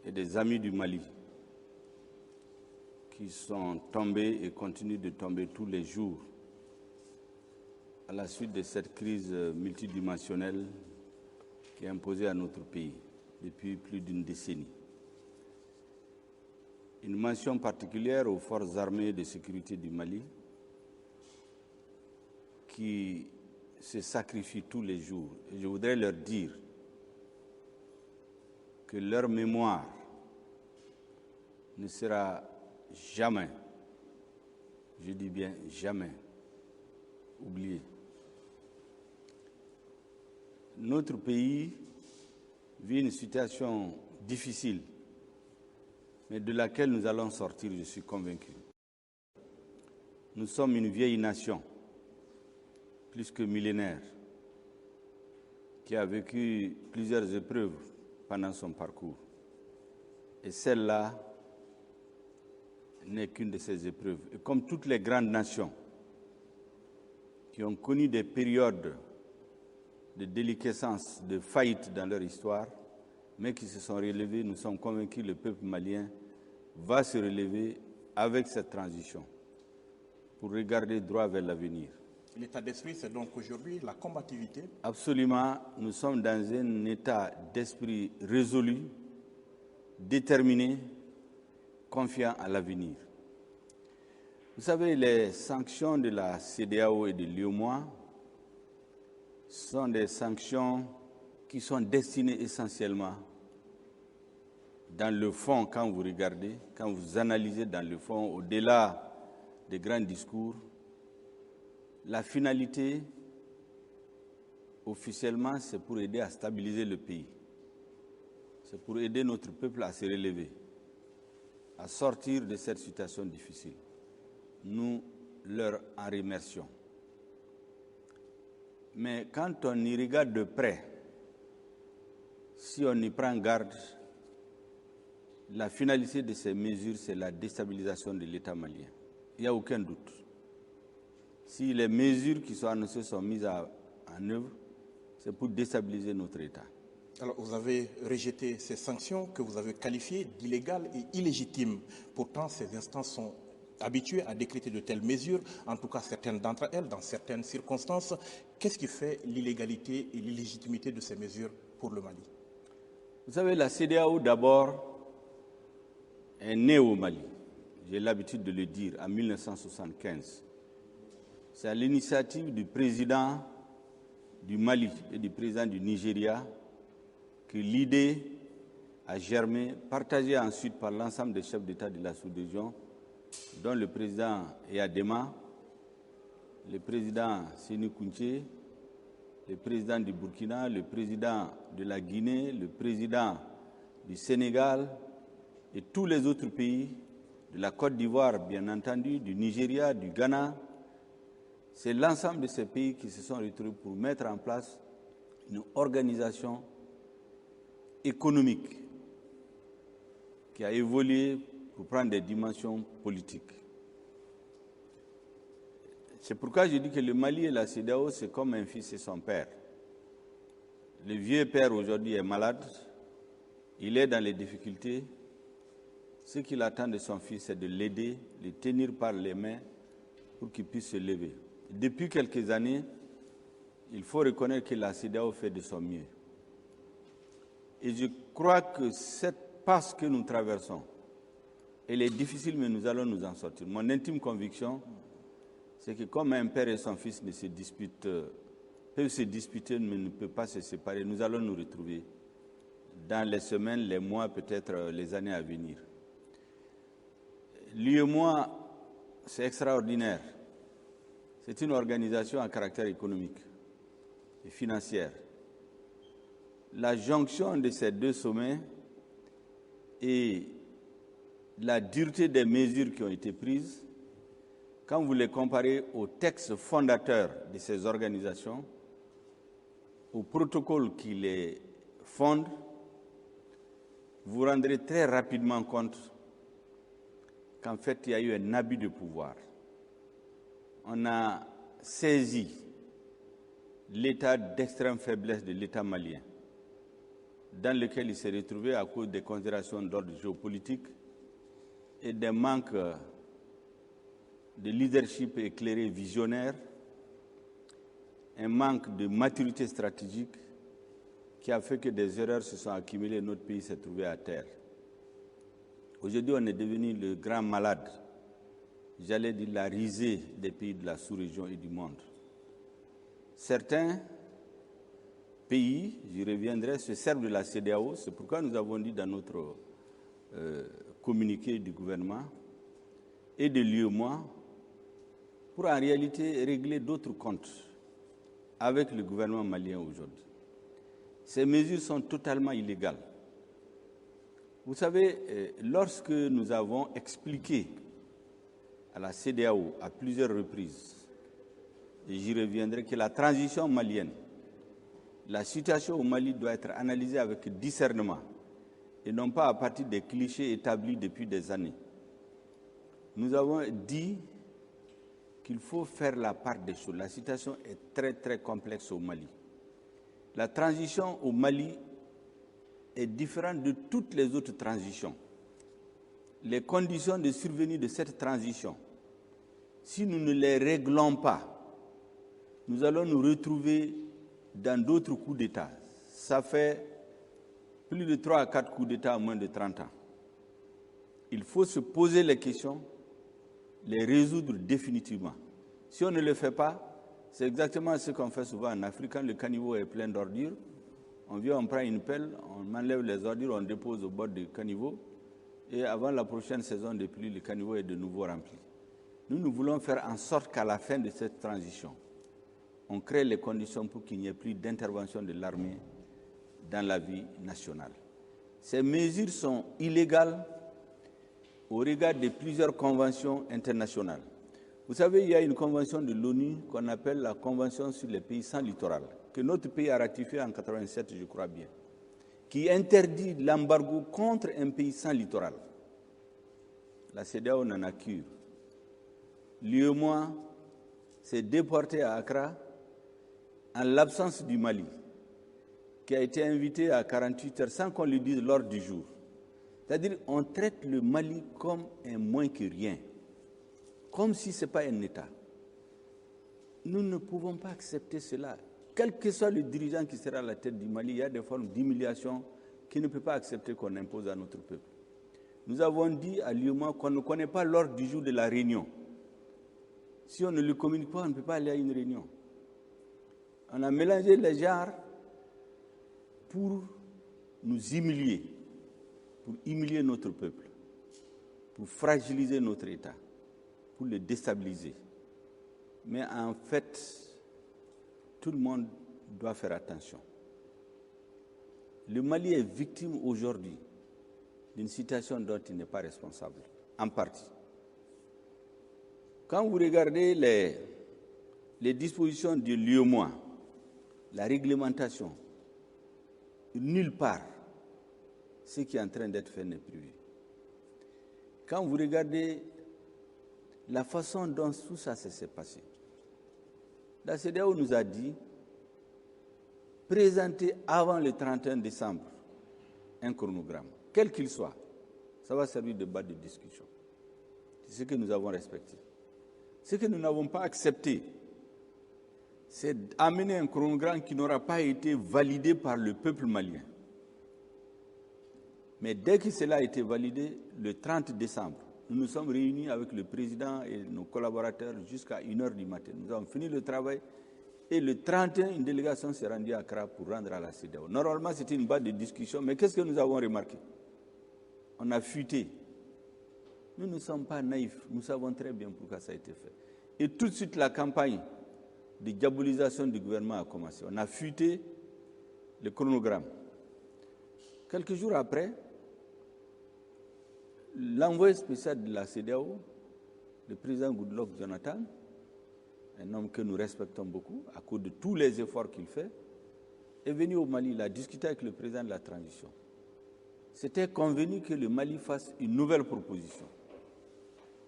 et des amis du Mali qui sont tombés et continuent de tomber tous les jours à la suite de cette crise multidimensionnelle qui est imposée à notre pays depuis plus d'une décennie. Une mention particulière aux forces armées de sécurité du Mali qui se sacrifient tous les jours. Et je voudrais leur dire que leur mémoire ne sera jamais, je dis bien jamais, oubliée. Notre pays vit une situation difficile, mais de laquelle nous allons sortir, je suis convaincu. Nous sommes une vieille nation, plus que millénaire, qui a vécu plusieurs épreuves pendant son parcours. Et celle-là n'est qu'une de ces épreuves. Et comme toutes les grandes nations qui ont connu des périodes de déliquescence, de faillite dans leur histoire, mais qui se sont relevés, nous sommes convaincus que le peuple malien va se relever avec cette transition pour regarder droit vers l'avenir. L'état d'esprit, c'est donc aujourd'hui la combativité? Absolument, nous sommes dans un état d'esprit résolu, déterminé, confiant à l'avenir. Vous savez, les sanctions de la CEDEAO et de l'UEMOA sont des sanctions qui sont destinées essentiellement dans le fond, quand vous regardez, quand vous analysez dans le fond, au-delà des grands discours, la finalité, officiellement, c'est pour aider à stabiliser le pays. C'est pour aider notre peuple à se relever, à sortir de cette situation difficile. Nous leur en remercions. Mais quand on y regarde de près, si on y prend garde, la finalité de ces mesures, c'est la déstabilisation de l'État malien. Il n'y a aucun doute. Si les mesures qui sont annoncées sont mises en œuvre, c'est pour déstabiliser notre État. Alors, vous avez rejeté ces sanctions que vous avez qualifiées d'illégales et illégitimes. Pourtant, ces instances sont habituées à décréter de telles mesures, en tout cas certaines d'entre elles, dans certaines circonstances. Qu'est-ce qui fait l'illégalité et l'illégitimité de ces mesures pour le Mali? Vous savez, la CEDEAO d'abord est née au Mali. J'ai l'habitude de le dire, en 1975. C'est à l'initiative du président du Mali et du président du Nigeria que l'idée a germé, partagée ensuite par l'ensemble des chefs d'État de la sous-région, dont le président Eyadema, le président Sékou Touré, le président du Burkina, le président de la Guinée, le président du Sénégal et tous les autres pays, de la Côte d'Ivoire bien entendu, du Nigeria, du Ghana. C'est l'ensemble de ces pays qui se sont retrouvés pour mettre en place une organisation économique qui a évolué pour prendre des dimensions politiques. C'est pourquoi je dis que le Mali et la CEDEAO, c'est comme un fils et son père. Le vieux père aujourd'hui est malade, il est dans les difficultés. Ce qu'il attend de son fils, c'est de l'aider, le tenir par les mains pour qu'il puisse se lever. Depuis quelques années, il faut reconnaître que la CEDEAO fait de son mieux. Et je crois que cette passe que nous traversons, elle est difficile, mais nous allons nous en sortir. Mon intime conviction, c'est que comme un père et son fils ne se disputent, peuvent se disputer, mais ne peuvent pas se séparer, nous allons nous retrouver dans les semaines, les mois, peut-être les années à venir. L'UEMOA, c'est extraordinaire. C'est une organisation à caractère économique et financière. La jonction de ces deux sommets et la dureté des mesures qui ont été prises, quand vous les comparez aux textes fondateurs de ces organisations, aux protocoles qui les fondent, vous vous rendrez très rapidement compte qu'en fait, il y a eu un abus de pouvoir. On a saisi l'état d'extrême faiblesse de l'État malien dans lequel il s'est retrouvé à cause des considérations d'ordre géopolitique et des manques de leadership éclairé visionnaire, un manque de maturité stratégique qui a fait que des erreurs se sont accumulées et notre pays s'est trouvé à terre. Aujourd'hui, on est devenu le grand malade, j'allais dire la risée des pays de la sous-région et du monde. Certains pays, j'y reviendrai, se servent de la CEDEAO. C'est pourquoi nous avons dit dans notre communiqué du gouvernement et de l'UEMOA pour en réalité régler d'autres comptes avec le gouvernement malien aujourd'hui. Ces mesures sont totalement illégales. Vous savez, lorsque nous avons expliqué à la CEDEAO à plusieurs reprises, et j'y reviendrai, que la transition malienne, la situation au Mali doit être analysée avec discernement et non pas à partir des clichés établis depuis des années. Nous avons dit qu'il faut faire la part des choses. La situation est très très complexe au Mali. La transition au Mali est différente de toutes les autres transitions. Les conditions de survenue de cette transition, si nous ne les réglons pas, nous allons nous retrouver dans d'autres coups d'État. Ça fait plus de 3 à 4 coups d'État en moins de 30 ans. Il faut se poser les questions, les résoudre définitivement. Si on ne le fait pas, c'est exactement ce qu'on fait souvent en Afrique. Quand le caniveau est plein d'ordures, on vient, on prend une pelle, on enlève les ordures, on dépose au bord du caniveau, et avant la prochaine saison de pluie, le caniveau est de nouveau rempli. Nous voulons faire en sorte qu'à la fin de cette transition, on crée les conditions pour qu'il n'y ait plus d'intervention de l'armée dans la vie nationale. Ces mesures sont illégales au regard de plusieurs conventions internationales. Vous savez, il y a une convention de l'ONU qu'on appelle la Convention sur les pays sans littoral, que notre pays a ratifiée en 1987, je crois bien, qui interdit l'embargo contre un pays sans littoral. La CEDEAO n'en a cure. L'UEMOA s'est déporté à Accra en l'absence du Mali, qui a été invité à 48 heures sans qu'on lui dise l'ordre du jour. C'est-à-dire qu'on traite le Mali comme un moins que rien, comme si ce n'est pas un État. Nous ne pouvons pas accepter cela. Quel que soit le dirigeant qui sera à la tête du Mali, il y a des formes d'humiliation qu'il ne peut pas accepter qu'on impose à notre peuple. Nous avons dit à l'UEMOA qu'on ne connaît pas l'ordre du jour de la réunion. Si on ne le communique pas, on ne peut pas aller à une réunion. On a mélangé les genres pour nous humilier, pour humilier notre peuple, pour fragiliser notre État, pour le déstabiliser. Mais en fait, tout le monde doit faire attention. Le Mali est victime aujourd'hui d'une situation dont il n'est pas responsable, en partie. Quand vous regardez les dispositions de l'UEMOA, la réglementation, nulle part, ce qui est en train d'être fait n'est prévu. Quand vous regardez la façon dont tout ça s'est passé, la CEDEAO nous a dit présenter avant le 31 décembre un chronogramme, quel qu'il soit. Ça va servir de base de discussion. C'est ce que nous avons respecté. Ce que nous n'avons pas accepté, c'est d'amener un chronogramme qui n'aura pas été validé par le peuple malien. Mais dès que cela a été validé, le 30 décembre, nous nous sommes réunis avec le président et nos collaborateurs jusqu'à 1h du matin. Nous avons fini le travail et le 31, une délégation s'est rendue à Accra pour rendre à la CEDEAO. Normalement, c'était une base de discussion, mais qu'est-ce que nous avons remarqué? On a fuité. Nous ne sommes pas naïfs, nous savons très bien pourquoi ça a été fait. Et tout de suite, la campagne de diabolisation du gouvernement a commencé. On a fuité le chronogramme. Quelques jours après, l'envoyé spécial de la CEDEAO, le président Goodluck Jonathan, un homme que nous respectons beaucoup, à cause de tous les efforts qu'il fait, est venu au Mali, il a discuté avec le président de la transition. C'était convenu que le Mali fasse une nouvelle proposition,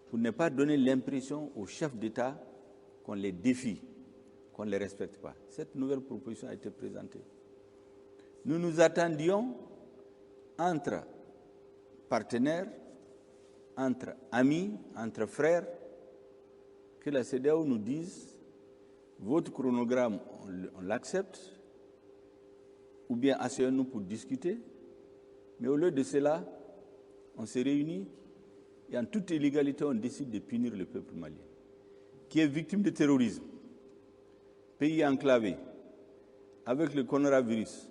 pour ne pas donner l'impression aux chefs d'État qu'on les défie, qu'on ne les respecte pas. Cette nouvelle proposition a été présentée. Nous nous attendions entre partenaires, entre amis, entre frères, que la CEDEAO nous dise votre chronogramme, on l'accepte, ou bien asseyons-nous pour discuter. Mais au lieu de cela, on se réunit et en toute illégalité, on décide de punir le peuple malien, qui est victime de terrorisme, pays enclavé, avec le coronavirus.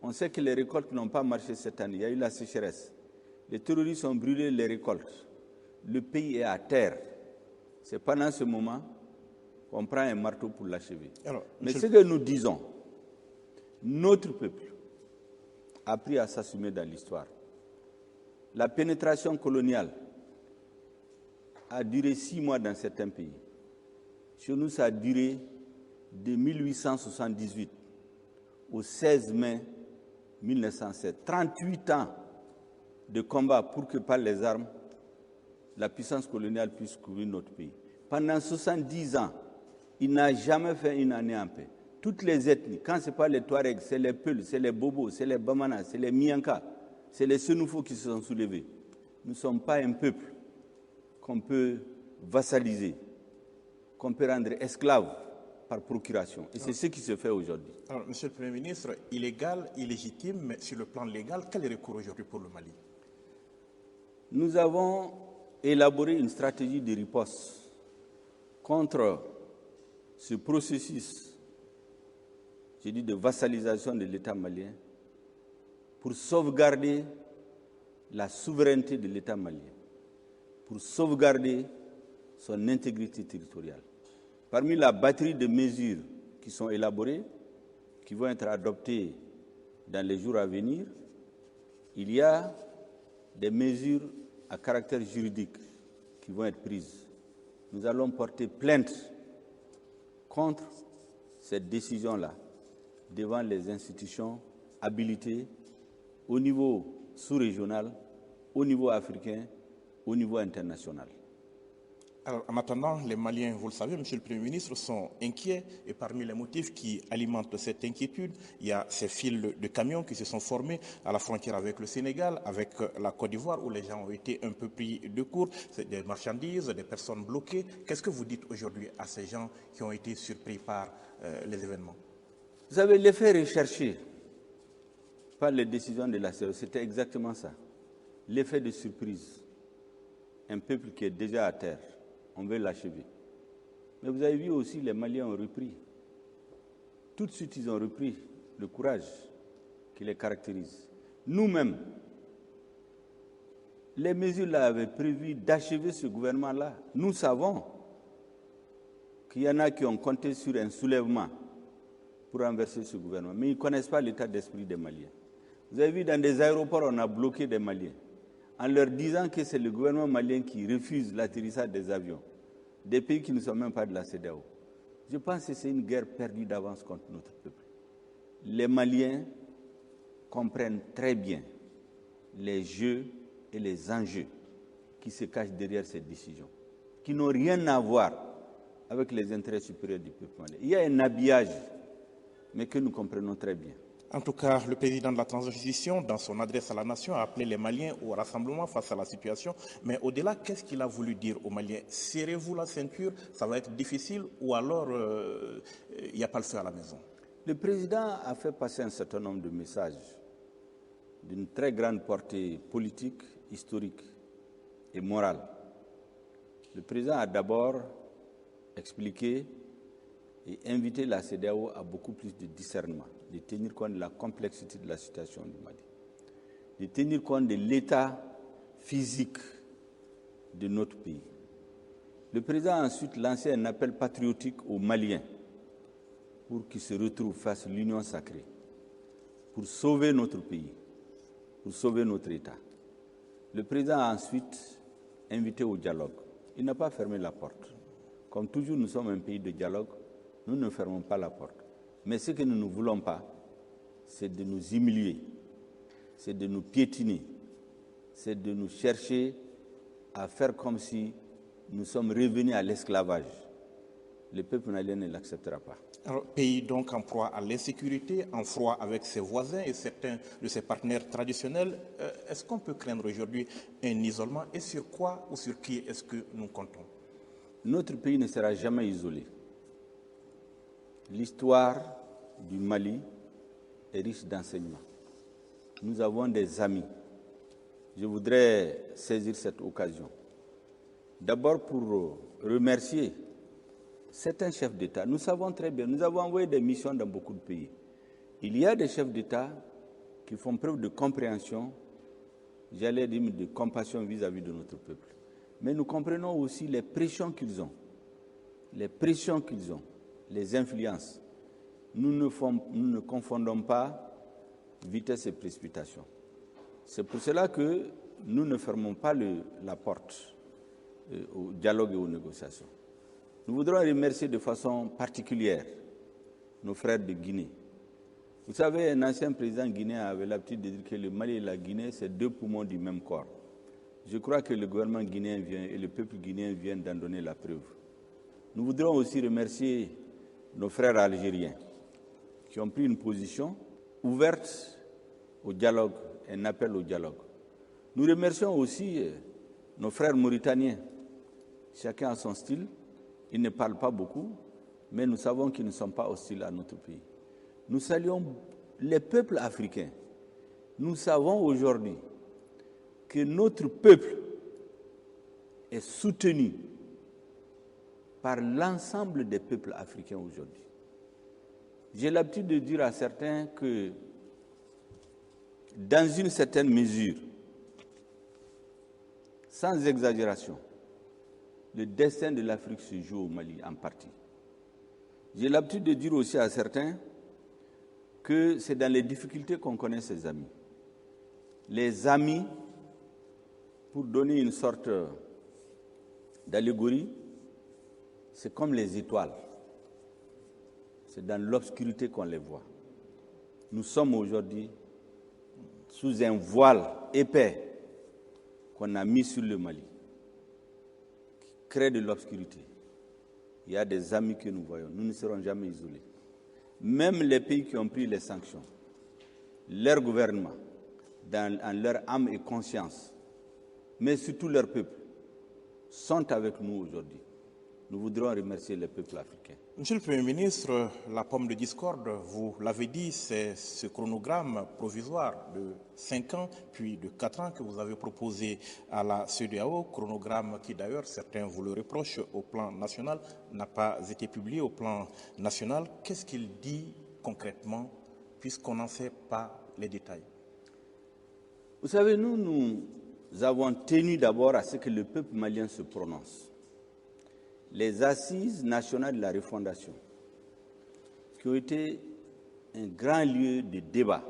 On sait que les récoltes n'ont pas marché cette année, il y a eu la sécheresse. Les terroristes ont brûlé les récoltes. Le pays est à terre. C'est pendant ce moment qu'on prend un marteau pour l'achever. Mais ce que nous disons, notre peuple a appris à s'assumer dans l'histoire. La pénétration coloniale a duré 6 mois dans certains pays. Chez nous, ça a duré de 1878 au 16 mai 1907. 38 ans de combat pour que par les armes, la puissance coloniale puisse couvrir notre pays. Pendant 70 ans, il n'a jamais fait une année en paix. Toutes les ethnies, quand ce n'est pas les Touaregs, c'est les Peuls, c'est les Bobos, c'est les Bamanas, c'est les Mianka, c'est les Senoufos qui se sont soulevés. Nous ne sommes pas un peuple qu'on peut vassaliser, qu'on peut rendre esclave par procuration. Et c'est ce qui se fait aujourd'hui. Alors, Monsieur le Premier ministre, illégal, illégitime, mais sur le plan légal, quel est le recours aujourd'hui pour le Mali? Nous avons élaboré une stratégie de riposte contre ce processus, je dis, de vassalisation de l'État malien pour sauvegarder la souveraineté de l'État malien, pour sauvegarder son intégrité territoriale. Parmi la batterie de mesures qui sont élaborées, qui vont être adoptées dans les jours à venir, il y a des mesures à caractère juridique qui vont être prises. Nous allons porter plainte contre cette décision-là devant les institutions habilitées au niveau sous-régional, au niveau africain, au niveau international. Alors, en attendant, les Maliens, vous le savez, Monsieur le Premier ministre, sont inquiets et parmi les motifs qui alimentent cette inquiétude, il y a ces files de camions qui se sont formés à la frontière avec le Sénégal, avec la Côte d'Ivoire, où les gens ont été un peu pris de court, c'est des marchandises, des personnes bloquées. Qu'est-ce que vous dites aujourd'hui à ces gens qui ont été surpris par les événements? Vous savez, l'effet recherché par les décisions de la CEDEAO, c'était exactement ça. L'effet de surprise. Un peuple qui est déjà à terre. On veut l'achever. Mais vous avez vu aussi, les Maliens ont repris. Tout de suite, ils ont repris le courage qui les caractérise. Nous-mêmes, les mesures-là avaient prévu d'achever ce gouvernement-là. Nous savons qu'il y en a qui ont compté sur un soulèvement pour renverser ce gouvernement. Mais ils ne connaissent pas l'état d'esprit des Maliens. Vous avez vu, dans des aéroports, on a bloqué des Maliens, en leur disant que c'est le gouvernement malien qui refuse l'atterrissage des avions, des pays qui ne sont même pas de la CEDEAO. Je pense que c'est une guerre perdue d'avance contre notre peuple. Les Maliens comprennent très bien les jeux et les enjeux qui se cachent derrière cette décision, qui n'ont rien à voir avec les intérêts supérieurs du peuple malien. Il y a un habillage, mais que nous comprenons très bien. En tout cas, le président de la transition, dans son adresse à la nation, a appelé les Maliens au rassemblement face à la situation. Mais au-delà, qu'est-ce qu'il a voulu dire aux Maliens? Serrez-vous la ceinture, ça va être difficile, ou alors il n'y a pas le feu à la maison? Le président a fait passer un certain nombre de messages d'une très grande portée politique, historique et morale. Le président a d'abord expliqué et invité la CEDEAO à beaucoup plus de discernement, de tenir compte de la complexité de la situation du Mali, de tenir compte de l'état physique de notre pays. Le président a ensuite lancé un appel patriotique aux Maliens pour qu'ils se retrouvent face à l'union sacrée, pour sauver notre pays, pour sauver notre État. Le président a ensuite invité au dialogue. Il n'a pas fermé la porte. Comme toujours, nous sommes un pays de dialogue, nous ne fermons pas la porte. Mais ce que nous ne voulons pas, c'est de nous humilier, c'est de nous piétiner, c'est de nous chercher à faire comme si nous sommes revenus à l'esclavage. Le peuple malien ne l'acceptera pas. Alors, pays donc en proie à l'insécurité, en froid avec ses voisins et certains de ses partenaires traditionnels, est-ce qu'on peut craindre aujourd'hui un isolement et sur quoi ou sur qui est-ce que nous comptons? Notre pays ne sera jamais isolé. L'histoire du Mali est riche d'enseignements. Nous avons des amis. Je voudrais saisir cette occasion. D'abord pour remercier certains chefs d'État. Nous savons très bien, nous avons envoyé des missions dans beaucoup de pays. Il y a des chefs d'État qui font preuve de compréhension, j'allais dire de compassion vis-à-vis de notre peuple. Mais nous comprenons aussi les pressions qu'ils ont, les influences. Nous ne confondons pas vitesse et précipitation. C'est pour cela que nous ne fermons pas la porte au dialogue et aux négociations. Nous voudrons remercier de façon particulière nos frères de Guinée. Vous savez, un ancien président guinéen avait l'habitude de dire que le Mali et la Guinée, c'est deux poumons du même corps. Je crois que le gouvernement guinéen vient et le peuple guinéen viennent d'en donner la preuve. Nous voudrons aussi remercier nos frères algériens qui ont pris une position ouverte au dialogue, un appel au dialogue. Nous remercions aussi nos frères mauritaniens. Chacun a son style, ils ne parlent pas beaucoup, mais nous savons qu'ils ne sont pas hostiles à notre pays. Nous saluons les peuples africains. Nous savons aujourd'hui que notre peuple est soutenu par l'ensemble des peuples africains aujourd'hui. J'ai l'habitude de dire à certains que, dans une certaine mesure, sans exagération, le destin de l'Afrique se joue au Mali en partie. J'ai l'habitude de dire aussi à certains que c'est dans les difficultés qu'on connaît ses amis. Les amis, pour donner une sorte d'allégorie, c'est comme les étoiles. C'est dans l'obscurité qu'on les voit. Nous sommes aujourd'hui sous un voile épais qu'on a mis sur le Mali, qui crée de l'obscurité. Il y a des amis que nous voyons. Nous ne serons jamais isolés. Même les pays qui ont pris les sanctions, leur gouvernement, en leur âme et conscience, mais surtout leur peuple, sont avec nous aujourd'hui. Nous voudrons remercier les peuples africains. Monsieur le Premier ministre, la pomme de discorde, vous l'avez dit, c'est ce chronogramme provisoire de 5 ans, puis de 4 ans que vous avez proposé à la CEDEAO, chronogramme qui d'ailleurs, certains vous le reprochent au plan national, n'a pas été publié au plan national. Qu'est-ce qu'il dit concrètement, puisqu'on n'en sait pas les détails? Vous savez, nous avons tenu d'abord à ce que le peuple malien se prononce. Les assises nationales de la refondation, qui ont été un grand lieu de débat.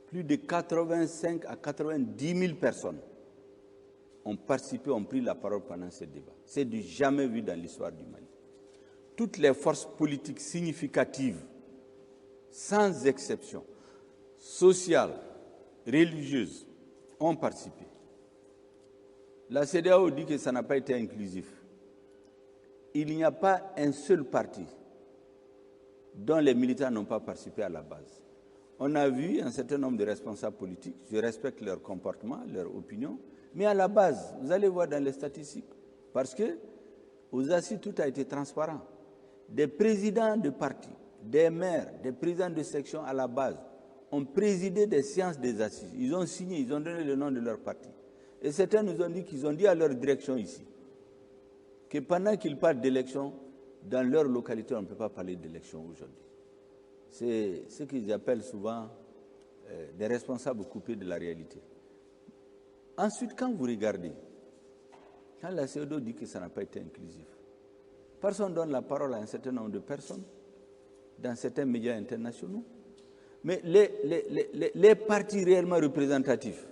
Plus de 85 à 90 000 personnes ont participé, ont pris la parole pendant ce débat. C'est du jamais vu dans l'histoire du Mali. Toutes les forces politiques significatives, sans exception, sociales, religieuses, ont participé. La CEDEAO dit que ça n'a pas été inclusif. Il n'y a pas un seul parti dont les militants n'ont pas participé à la base. On a vu un certain nombre de responsables politiques, je respecte leur comportement, leur opinion, mais à la base, vous allez voir dans les statistiques, parce que aux assises, tout a été transparent. Des présidents de partis, des maires, des présidents de section à la base ont présidé des séances des assises. Ils ont signé, ils ont donné le nom de leur parti. Et certains nous ont dit qu'ils ont dit à leur direction ici que pendant qu'ils parlent d'élections, dans leur localité, on ne peut pas parler d'élections aujourd'hui. C'est ce qu'ils appellent souvent des responsables coupés de la réalité. Ensuite, quand vous regardez, quand la CEDEAO dit que ça n'a pas été inclusif, personne donne la parole à un certain nombre de personnes dans certains médias internationaux. Mais les partis réellement représentatifs,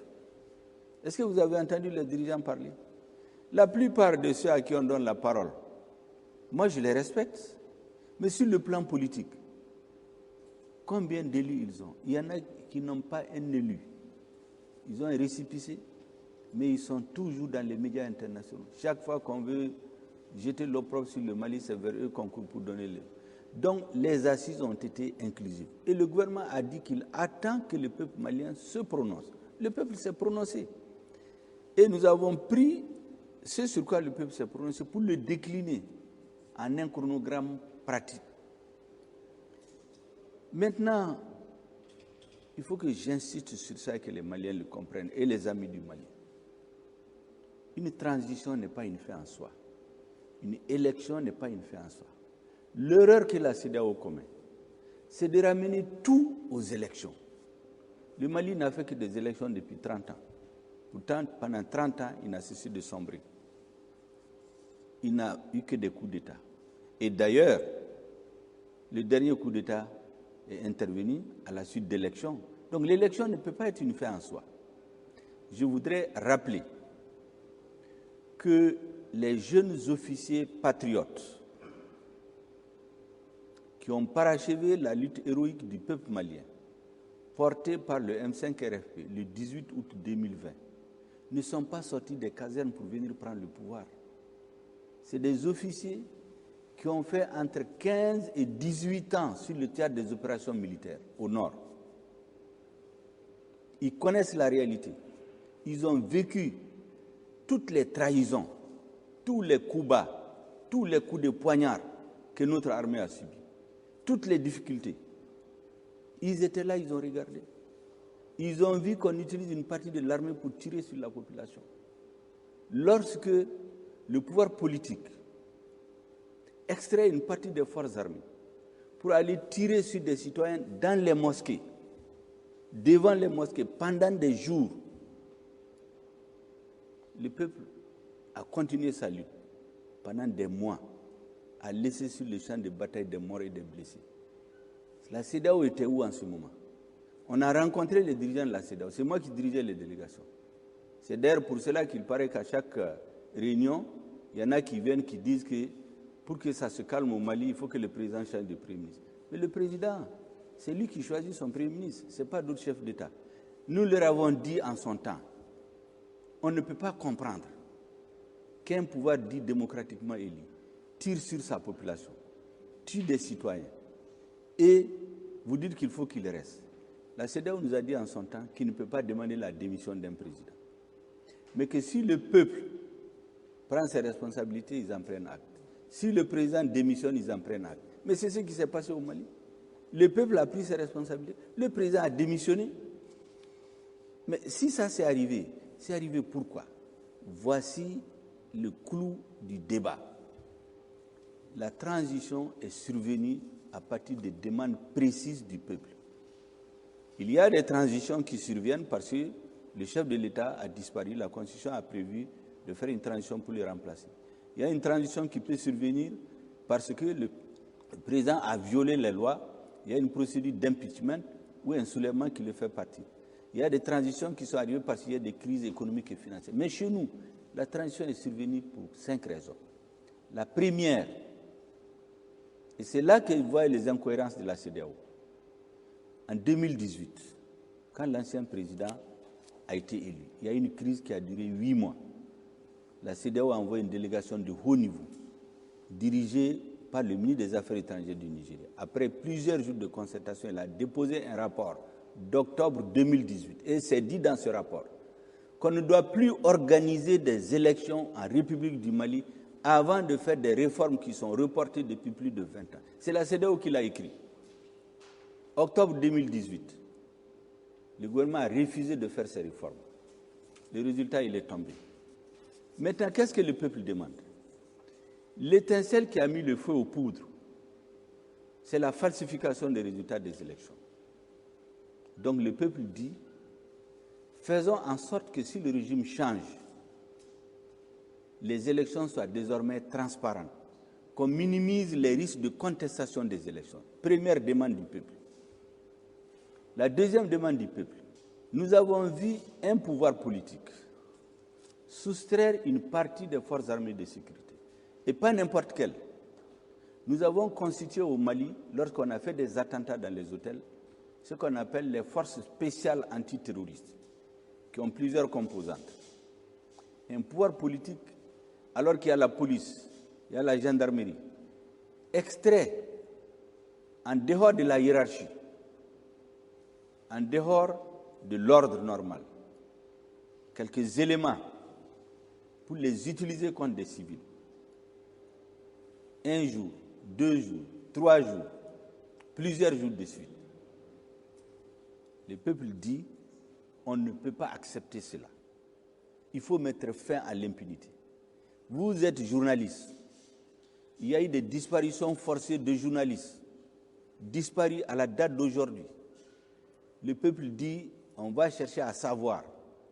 est-ce que vous avez entendu les dirigeants parler? La plupart de ceux à qui on donne la parole, moi je les respecte, mais sur le plan politique, combien d'élus ils ont? Il y en a qui n'ont pas un élu. Ils ont un récépissé, mais ils sont toujours dans les médias internationaux. Chaque fois qu'on veut jeter l'opprobre sur le Mali, c'est vers eux qu'on court pour donner le... Donc les assises ont été inclusives. Et le gouvernement a dit qu'il attend que le peuple malien se prononce. Le peuple s'est prononcé. Et nous avons pris ce sur quoi le peuple s'est prononcé pour le décliner en un chronogramme pratique. Maintenant, il faut que j'insiste sur ça et que les Maliens le comprennent et les amis du Mali. Une transition n'est pas une fin en soi. Une élection n'est pas une fin en soi. L'erreur que la CEDEAO commet, c'est de ramener tout aux élections. Le Mali n'a fait que des élections depuis 30 ans. Pourtant, pendant 30 ans, il n'a cessé de sombrer. Il n'a eu que des coups d'État. Et d'ailleurs, le dernier coup d'État est intervenu à la suite d'élections. Donc l'élection ne peut pas être une fin en soi. Je voudrais rappeler que les jeunes officiers patriotes qui ont parachevé la lutte héroïque du peuple malien, portée par le M5 RFP le 18 août 2020, ne sont pas sortis des casernes pour venir prendre le pouvoir. C'est des officiers qui ont fait entre 15 et 18 ans sur le théâtre des opérations militaires au nord. Ils connaissent la réalité. Ils ont vécu toutes les trahisons, tous les coups bas, tous les coups de poignard que notre armée a subis, toutes les difficultés. Ils étaient là, ils ont regardé. Ils ont vu qu'on utilise une partie de l'armée pour tirer sur la population. Lorsque le pouvoir politique extrait une partie des forces armées pour aller tirer sur des citoyens dans les mosquées, devant les mosquées, pendant des jours, le peuple a continué sa lutte pendant des mois, a laissé sur le champ de bataille des morts et des blessés. La CEDEAO était où en ce moment? On a rencontré les dirigeants de la CEDEAO. C'est moi qui dirigeais les délégations. C'est d'ailleurs pour cela qu'il paraît qu'à chaque réunion, il y en a qui viennent, qui disent que pour que ça se calme au Mali, il faut que le président change de Premier ministre. Mais le président, c'est lui qui choisit son Premier ministre, ce n'est pas d'autres chefs d'État. Nous leur avons dit en son temps, on ne peut pas comprendre qu'un pouvoir dit démocratiquement élu tire sur sa population, tue des citoyens, et vous dites qu'il faut qu'il reste. La CEDEAO nous a dit en son temps qu'il ne peut pas demander la démission d'un président. Mais que si le peuple prend ses responsabilités, ils en prennent acte. Si le président démissionne, ils en prennent acte. Mais c'est ce qui s'est passé au Mali. Le peuple a pris ses responsabilités. Le président a démissionné. Mais si ça c'est arrivé pourquoi? Voici le clou du débat. La transition est survenue à partir de demandes précises du peuple. Il y a des transitions qui surviennent parce que le chef de l'État a disparu, la Constitution a prévu de faire une transition pour le remplacer. Il y a une transition qui peut survenir parce que le président a violé les lois, il y a une procédure d'impeachment ou un soulèvement qui le fait partie. Il y a des transitions qui sont arrivées parce qu'il y a des crises économiques et financières. Mais chez nous, la transition est survenue pour 5 raisons. La première, et c'est là que vous voyez les incohérences de la CEDEAO. En 2018, quand l'ancien président a été élu, il y a eu une crise qui a duré 8 mois. La CEDEAO a envoyé une délégation de haut niveau, dirigée par le ministre des Affaires étrangères du Nigeria. Après plusieurs jours de concertation, elle a déposé un rapport d'octobre 2018. Et c'est dit dans ce rapport qu'on ne doit plus organiser des élections en République du Mali avant de faire des réformes qui sont reportées depuis plus de 20 ans. C'est la CEDEAO qui l'a écrit. Octobre 2018, le gouvernement a refusé de faire ces réformes. Le résultat, il est tombé. Maintenant, qu'est-ce que le peuple demande? L'étincelle qui a mis le feu aux poudres, c'est la falsification des résultats des élections. Donc le peuple dit, faisons en sorte que si le régime change, les élections soient désormais transparentes, qu'on minimise les risques de contestation des élections. Première demande du peuple. La deuxième demande du peuple, nous avons vu un pouvoir politique soustraire une partie des forces armées de sécurité, et pas n'importe quelle. Nous avons constitué au Mali, lorsqu'on a fait des attentats dans les hôtels, ce qu'on appelle les forces spéciales antiterroristes, qui ont plusieurs composantes. Un pouvoir politique, alors qu'il y a la police, il y a la gendarmerie, extrait en dehors de la hiérarchie, en dehors de l'ordre normal, quelques éléments pour les utiliser contre des civils. 1 jour, 2 jours, 3 jours, plusieurs jours de suite. Le peuple dit, on ne peut pas accepter cela. Il faut mettre fin à l'impunité. Vous êtes journaliste. Il y a eu des disparitions forcées de journalistes, disparus à la date d'aujourd'hui. Le peuple dit, on va chercher à savoir.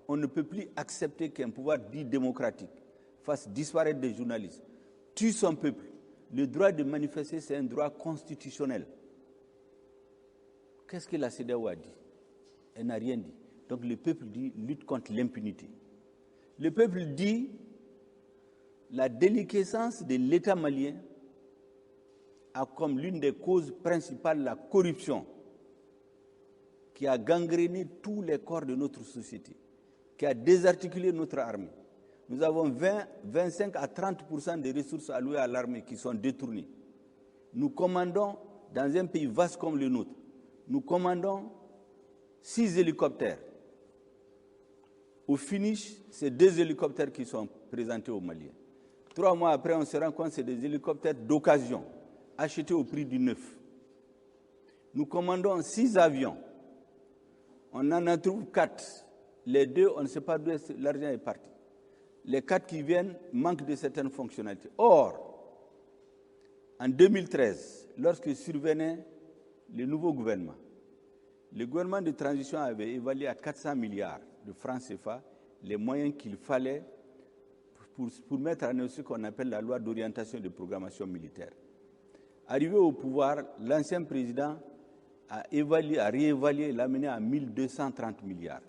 On ne peut plus accepter qu'un pouvoir dit démocratique fasse disparaître des journalistes, tue son peuple. Le droit de manifester, c'est un droit constitutionnel. Qu'est-ce que la CEDEAO a dit? Elle n'a rien dit. Donc le peuple dit, lutte contre l'impunité. Le peuple dit, la déliquescence de l'État malien a comme l'une des causes principales la corruption qui a gangréné tous les corps de notre société, qui a désarticulé notre armée. Nous avons 25 à 30% des ressources allouées à l'armée qui sont détournées. Nous commandons, dans un pays vaste comme le nôtre, nous commandons 6 hélicoptères. Au finish, c'est 2 hélicoptères qui sont présentés aux Maliens. 3 mois après, on se rend compte que c'est des hélicoptères d'occasion, achetés au prix du neuf. Nous commandons 6 avions. On en trouve 4. Les 2, on ne sait pas d'où l'argent est parti. Les 4 qui viennent manquent de certaines fonctionnalités. Or, en 2013, lorsque survenait le nouveau gouvernement, le gouvernement de transition avait évalué à 400 milliards de francs CFA les moyens qu'il fallait pour mettre en œuvre ce qu'on appelle la loi d'orientation et de programmation militaire. Arrivé au pouvoir, l'ancien président a réévalué et l'a mené à 1 230 milliards.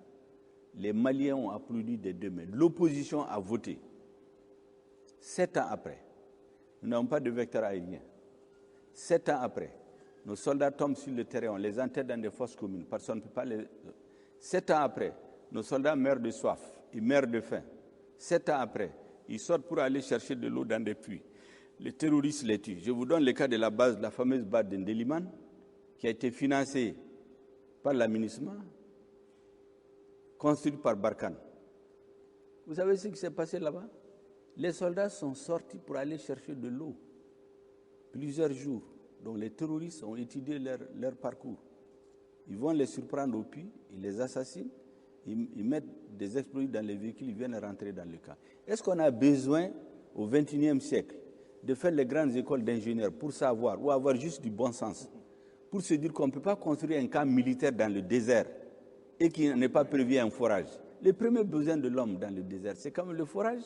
Les Maliens ont applaudi des deux mains. L'opposition a voté. 7 ans après, nous n'avons pas de vecteur aérien. 7 ans après, nos soldats tombent sur le terrain, on les enterre dans des fosses communes. Personne ne peut pas les... 7 ans après, nos soldats meurent de soif, ils meurent de faim. 7 ans après, ils sortent pour aller chercher de l'eau dans des puits. Les terroristes les tuent. Je vous donne le cas de la base, la fameuse base d'Indeliman, qui a été financée par la MINUSMA, construite par Barkhane. Vous savez ce qui s'est passé là-bas? Les soldats sont sortis pour aller chercher de l'eau. Plusieurs jours. Donc les terroristes ont étudié leur parcours. Ils vont les surprendre au puits, ils les assassinent, ils mettent des explosifs dans les véhicules, ils viennent rentrer dans le camp. Est-ce qu'on a besoin, au XXIe siècle, de faire les grandes écoles d'ingénieurs pour savoir, ou avoir juste du bon sens, pour se dire qu'on ne peut pas construire un camp militaire dans le désert et qu'il n'est pas prévu un forage? Le premier besoin de l'homme dans le désert, c'est quand même le forage.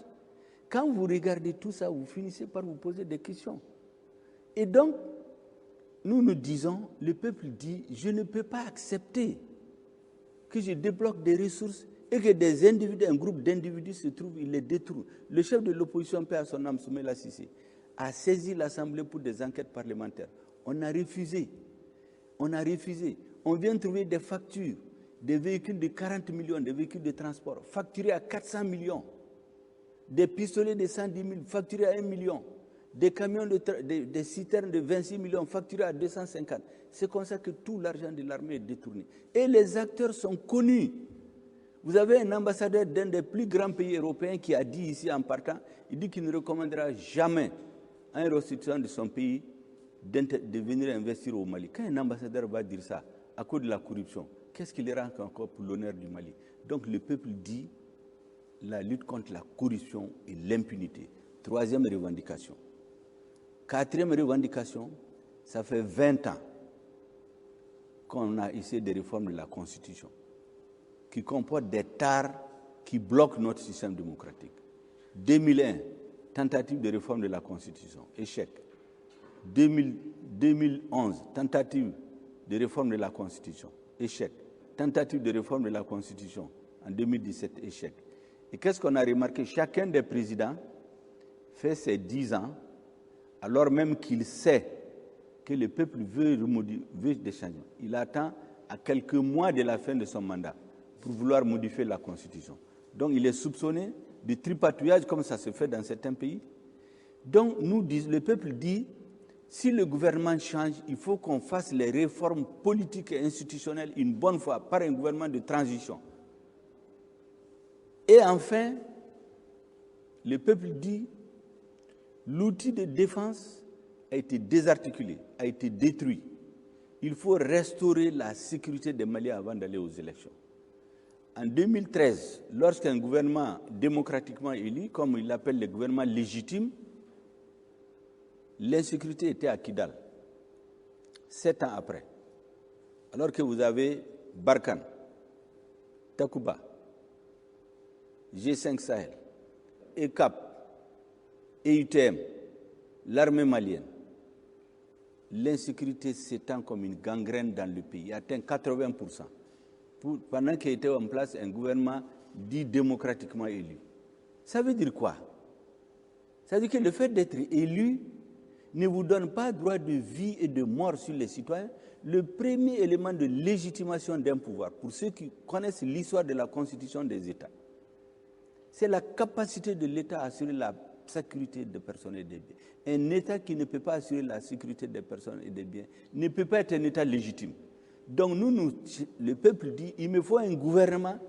Quand vous regardez tout ça, vous finissez par vous poser des questions. Et donc, nous disons, le peuple dit, je ne peux pas accepter que je débloque des ressources et que des individus, un groupe d'individus se trouvent, ils les détruisent. Le chef de l'opposition, paix à son âme, Soumaïla Cissé, a saisi l'Assemblée pour des enquêtes parlementaires. On a refusé. On vient trouver des factures, des véhicules de 40 millions, des véhicules de transport, facturés à 400 millions, des pistolets de 110 000, facturés à 1 million. Des camions, des citernes de 26 millions facturés à 250. C'est comme ça que tout l'argent de l'armée est détourné. Et les acteurs sont connus. Vous avez un ambassadeur d'un des plus grands pays européens qui a dit ici en partant, il dit qu'il ne recommandera jamais à un ressortissant de son pays de venir investir au Mali. Quand un ambassadeur va dire ça, à cause de la corruption, qu'est-ce qu'il rend encore pour l'honneur du Mali? Donc le peuple dit la lutte contre la corruption et l'impunité. 3e revendication. 4e revendication, ça fait 20 ans qu'on a essayé des réformes de la Constitution qui comportent des tares qui bloquent notre système démocratique. 2001, tentative de réforme de la Constitution, échec. 2011, tentative de réforme de la Constitution, échec. Tentative de réforme de la Constitution en 2017, échec. Et qu'est-ce qu'on a remarqué? Chacun des présidents fait ses 10 ans alors même qu'il sait que le peuple veut des changements. Il attend à quelques mois de la fin de son mandat pour vouloir modifier la Constitution. Donc il est soupçonné de tripatouillage comme ça se fait dans certains pays. Donc le peuple dit, Si le gouvernement change, il faut qu'on fasse les réformes politiques et institutionnelles une bonne fois par un gouvernement de transition. Et enfin, le peuple dit, l'outil de défense a été désarticulé, a été détruit. Il faut restaurer la sécurité des Maliens avant d'aller aux élections. En 2013, lorsqu'un gouvernement démocratiquement élu, comme il l'appelle le gouvernement légitime, l'insécurité était à Kidal, 7 ans après. Alors que vous avez Barkhane, Takuba, G5 Sahel, ECAP, EUTM, l'armée malienne. L'insécurité s'étend comme une gangrène dans le pays, il atteint 80%. Pendant qu'il était en place un gouvernement dit démocratiquement élu. Ça veut dire quoi? Ça veut dire que le fait d'être élu ne vous donne pas droit de vie et de mort sur les citoyens. Le premier élément de légitimation d'un pouvoir, pour ceux qui connaissent l'histoire de la constitution des États, c'est la capacité de l'État à assurer la sécurité des personnes et des biens. Un État qui ne peut pas assurer la sécurité des personnes et des biens ne peut pas être un État légitime. Donc le peuple dit, il me faut un gouvernement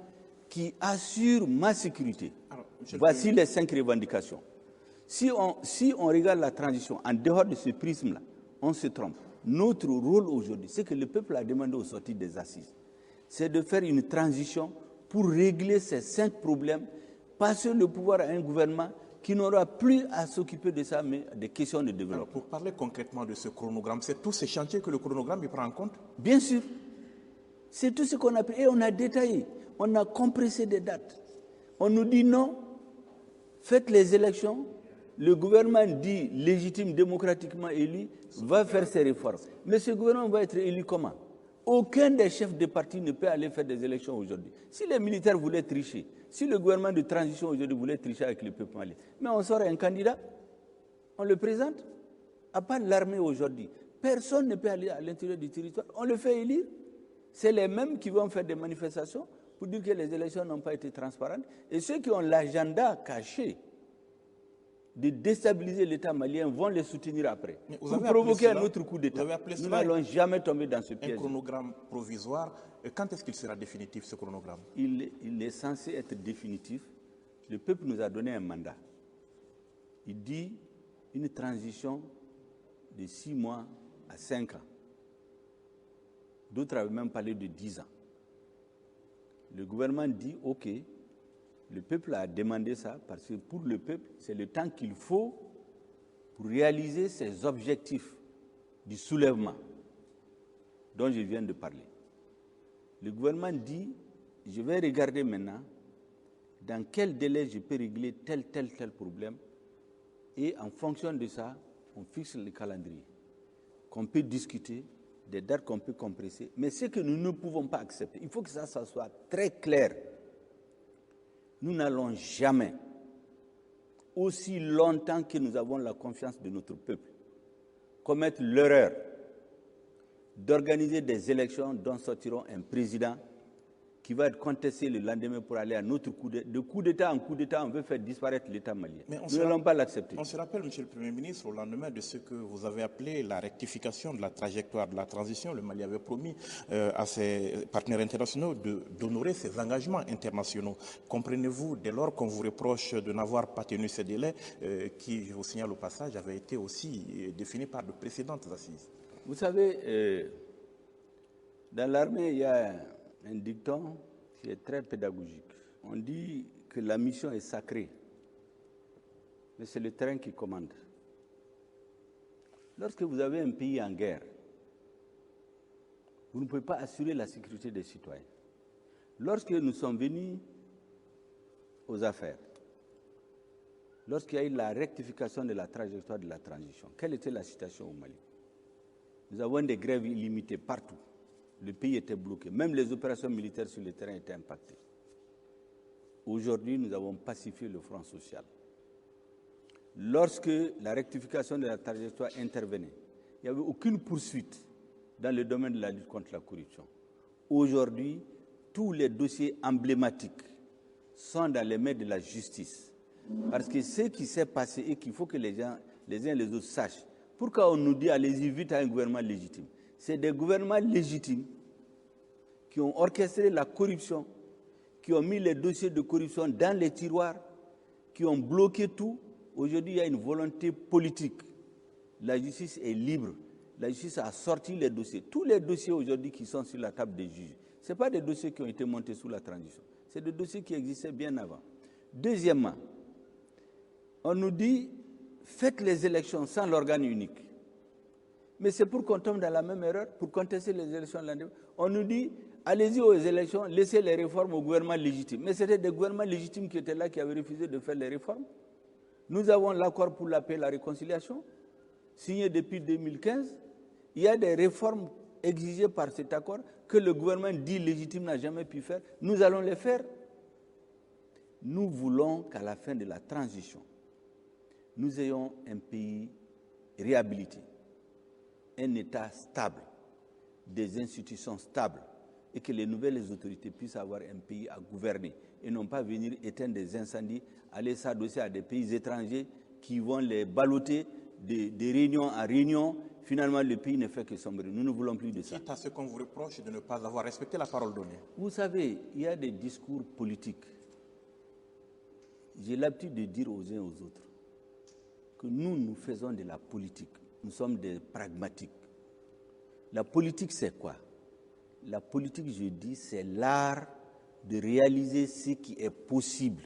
qui assure ma sécurité. Alors, voici les 5 revendications. Si on regarde la transition en dehors de ce prisme-là, on se trompe. Notre rôle aujourd'hui, c'est que le peuple a demandé au sortir des assises, c'est de faire une transition pour régler ces 5 problèmes, passer le pouvoir à un gouvernement qui n'aura plus à s'occuper de ça, mais des questions de développement. Alors, pour parler concrètement de ce chronogramme, c'est tous ces chantiers que le chronogramme il prend en compte? Bien sûr. C'est tout ce qu'on a pris. Et on a détaillé, on a compressé des dates. On nous dit non, faites les élections, le gouvernement dit légitime, démocratiquement élu, va faire ses réformes. Mais ce gouvernement va être élu comment? Aucun des chefs de parti ne peut aller faire des élections aujourd'hui. Si les militaires voulaient tricher, si le gouvernement de transition aujourd'hui voulait tricher avec le peuple malien, mais on sort un candidat, on le présente, à part l'armée aujourd'hui. Personne ne peut aller à l'intérieur du territoire, on le fait élire. C'est les mêmes qui vont faire des manifestations pour dire que les élections n'ont pas été transparentes. Et ceux qui ont l'agenda caché de déstabiliser l'État malien vont les soutenir après. Pour provoquer un autre coup d'État. Nous n'allons jamais tomber dans ce piège. Un chronogramme provisoire. Quand est-ce qu'il sera définitif, ce chronogramme? Il est censé être définitif. Le peuple nous a donné un mandat. Il dit une transition de 6 mois à 5 ans. D'autres avaient même parlé de 10 ans. Le gouvernement dit OK. Le peuple a demandé ça parce que pour le peuple, c'est le temps qu'il faut pour réaliser ses objectifs du soulèvement dont je viens de parler. Le gouvernement dit, je vais regarder maintenant dans quel délai je peux régler tel problème et en fonction de ça, on fixe le calendrier qu'on peut discuter, des dates qu'on peut compresser, mais ce que nous ne pouvons pas accepter, il faut que ça soit très clair. Nous n'allons jamais, aussi longtemps que nous avons la confiance de notre peuple, commettre l'erreur d'organiser des élections dont sortiront un président qui va être contesté le lendemain pour aller à notre coup d'État en coup d'État, on veut faire disparaître l'État malien. Nous n'allons pas l'accepter. On se rappelle, Monsieur le Premier ministre, au lendemain de ce que vous avez appelé la rectification de la trajectoire de la transition, le Mali avait promis à ses partenaires internationaux d'honorer ses engagements internationaux. Comprenez-vous, dès lors qu'on vous reproche de n'avoir pas tenu ces délais, qui, je vous signale au passage, avaient été aussi définis par de précédentes assises? Vous savez, dans l'armée, il y a un dicton qui est très pédagogique. On dit que la mission est sacrée, mais c'est le terrain qui commande. Lorsque vous avez un pays en guerre, vous ne pouvez pas assurer la sécurité des citoyens. Lorsque nous sommes venus aux affaires, lorsqu'il y a eu la rectification de la trajectoire de la transition, quelle était la situation au Mali? Nous avons des grèves illimitées partout. Le pays était bloqué. Même les opérations militaires sur le terrain étaient impactées. Aujourd'hui, nous avons pacifié le front social. Lorsque la rectification de la trajectoire intervenait, il n'y avait aucune poursuite dans le domaine de la lutte contre la corruption. Aujourd'hui, tous les dossiers emblématiques sont dans les mains de la justice. Parce que ce qui s'est passé et qu'il faut que les uns et les autres sachent, Pourquoi on nous dit allez-y vite à un gouvernement légitime? C'est des gouvernements légitimes qui ont orchestré la corruption, qui ont mis les dossiers de corruption dans les tiroirs, qui ont bloqué tout. Aujourd'hui, il y a une volonté politique. La justice est libre. La justice a sorti les dossiers. Tous les dossiers aujourd'hui qui sont sur la table des juges, ce ne sont pas des dossiers qui ont été montés sous la transition. C'est des dossiers qui existaient bien avant. Deuxièmement, on nous dit, faites les élections sans l'organe unique. Mais c'est pour qu'on tombe dans la même erreur, pour contester les élections. On nous dit, allez-y aux élections, laissez les réformes au gouvernement légitime. Mais c'était des gouvernements légitimes qui étaient là, qui avaient refusé de faire les réformes. Nous avons l'accord pour la paix et la réconciliation, signé depuis 2015. Il y a des réformes exigées par cet accord que le gouvernement dit légitime n'a jamais pu faire. Nous allons les faire. Nous voulons qu'à la fin de la transition, nous ayons un pays réhabilité, un État stable, des institutions stables et que les nouvelles autorités puissent avoir un pays à gouverner et non pas venir éteindre des incendies, aller s'adosser à des pays étrangers qui vont les balloter de réunion en réunion. Finalement, le pays ne fait que sombrer. Nous ne voulons plus de ça. Quitte à ce qu'on vous reproche de ne pas avoir respecté la parole donnée. Vous savez, il y a des discours politiques. J'ai l'habitude de dire aux uns et aux autres que nous faisons de la politique. Nous sommes des pragmatiques. La politique, c'est quoi? La politique, je dis, c'est l'art de réaliser ce qui est possible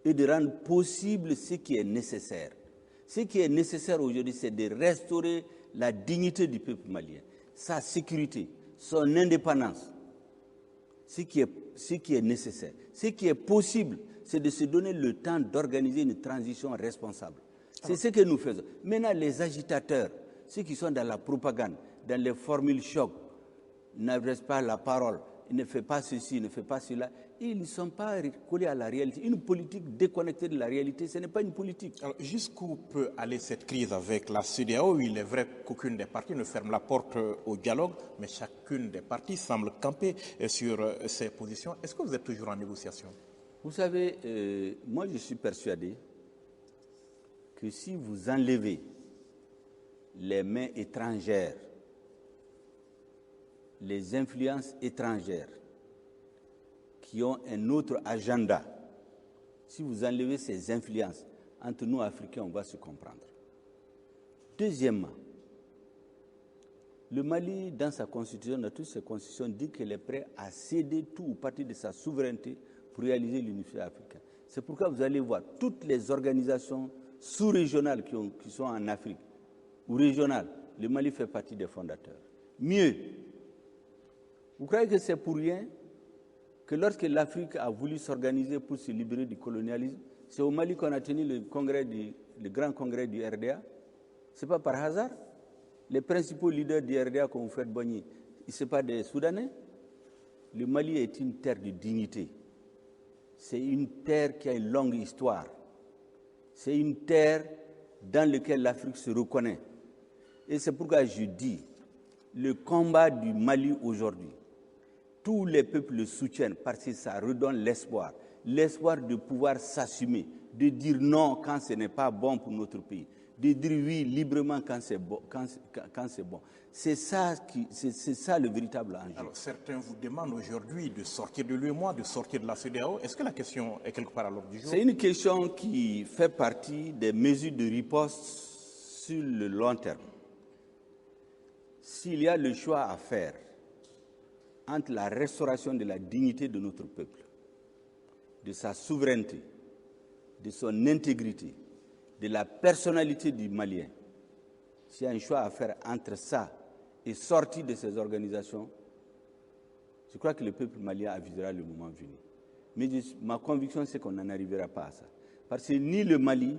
et de rendre possible ce qui est nécessaire. Ce qui est nécessaire aujourd'hui, c'est de restaurer la dignité du peuple malien, sa sécurité, son indépendance. Ce qui est nécessaire. Ce qui est possible, c'est de se donner le temps d'organiser une transition responsable. C'est ce que nous faisons. Maintenant, les agitateurs, ceux qui sont dans la propagande, dans les formules choc, n'adressent pas la parole, ils ne font pas ceci, ils ne font pas cela, ils ne sont pas collés à la réalité. Une politique déconnectée de la réalité, ce n'est pas une politique. Alors, jusqu'où peut aller cette crise avec la CEDEAO? Il est vrai qu'aucune des parties ne ferme la porte au dialogue, mais chacune des parties semble camper sur ses positions. Est-ce que vous êtes toujours en négociation? Vous savez, moi je suis persuadé que si vous enlevez les mains étrangères, les influences étrangères qui ont un autre agenda, si vous enlevez ces influences, entre nous Africains, on va se comprendre. Deuxièmement, le Mali, dans sa constitution, dans toutes ses constitutions, dit qu'il est prêt à céder tout ou partie de sa souveraineté pour réaliser l'unité africaine. C'est pourquoi vous allez voir toutes les organisations sous-régionales qui sont en Afrique, ou régionales, le Mali fait partie des fondateurs. Mieux, vous croyez que c'est pour rien que lorsque l'Afrique a voulu s'organiser pour se libérer du colonialisme, c'est au Mali qu'on a tenu le grand congrès du RDA? Ce n'est pas par hasard. Les principaux leaders du RDA qu'on vous fait bonnier, ce ne sont pas des Soudanais. Le Mali est une terre de dignité. C'est une terre qui a une longue histoire. C'est une terre dans laquelle l'Afrique se reconnaît. Et c'est pourquoi je dis, le combat du Mali aujourd'hui, tous les peuples le soutiennent parce que ça redonne l'espoir de pouvoir s'assumer, de dire non quand ce n'est pas bon pour notre pays, de dire oui librement quand c'est bon. C'est ça le véritable enjeu. Alors certains vous demandent aujourd'hui de sortir de l'UEMOA, de sortir de la CEDEAO. Est-ce que la question est quelque part à l'ordre du jour? C'est une question qui fait partie des mesures de riposte sur le long terme. S'il y a le choix à faire entre la restauration de la dignité de notre peuple, de sa souveraineté, de son intégrité, de la personnalité du Malien, s'il y a un choix à faire entre ça et sortir de ces organisations, je crois que le peuple malien avisera le moment venu. Mais ma conviction, c'est qu'on n'en arrivera pas à ça. Parce que ni le Mali,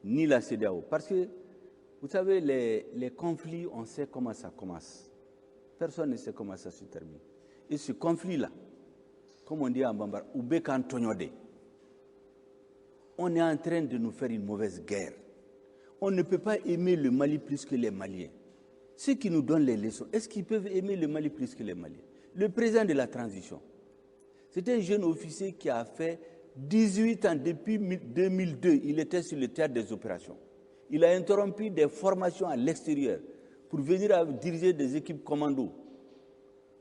ni la CEDEAO. Parce que, vous savez, les conflits, on sait comment ça commence. Personne ne sait comment ça se termine. Et ce conflit-là, comme on dit en Bambara, on est en train de nous faire une mauvaise guerre. On ne peut pas aimer le Mali plus que les Maliens. Ceux qui nous donnent les leçons, est-ce qu'ils peuvent aimer le Mali plus que les Maliens? Le président de la transition, c'est un jeune officier qui a fait 18 ans, depuis 2002, il était sur le théâtre des opérations. Il a interrompu des formations à l'extérieur pour venir diriger des équipes commando,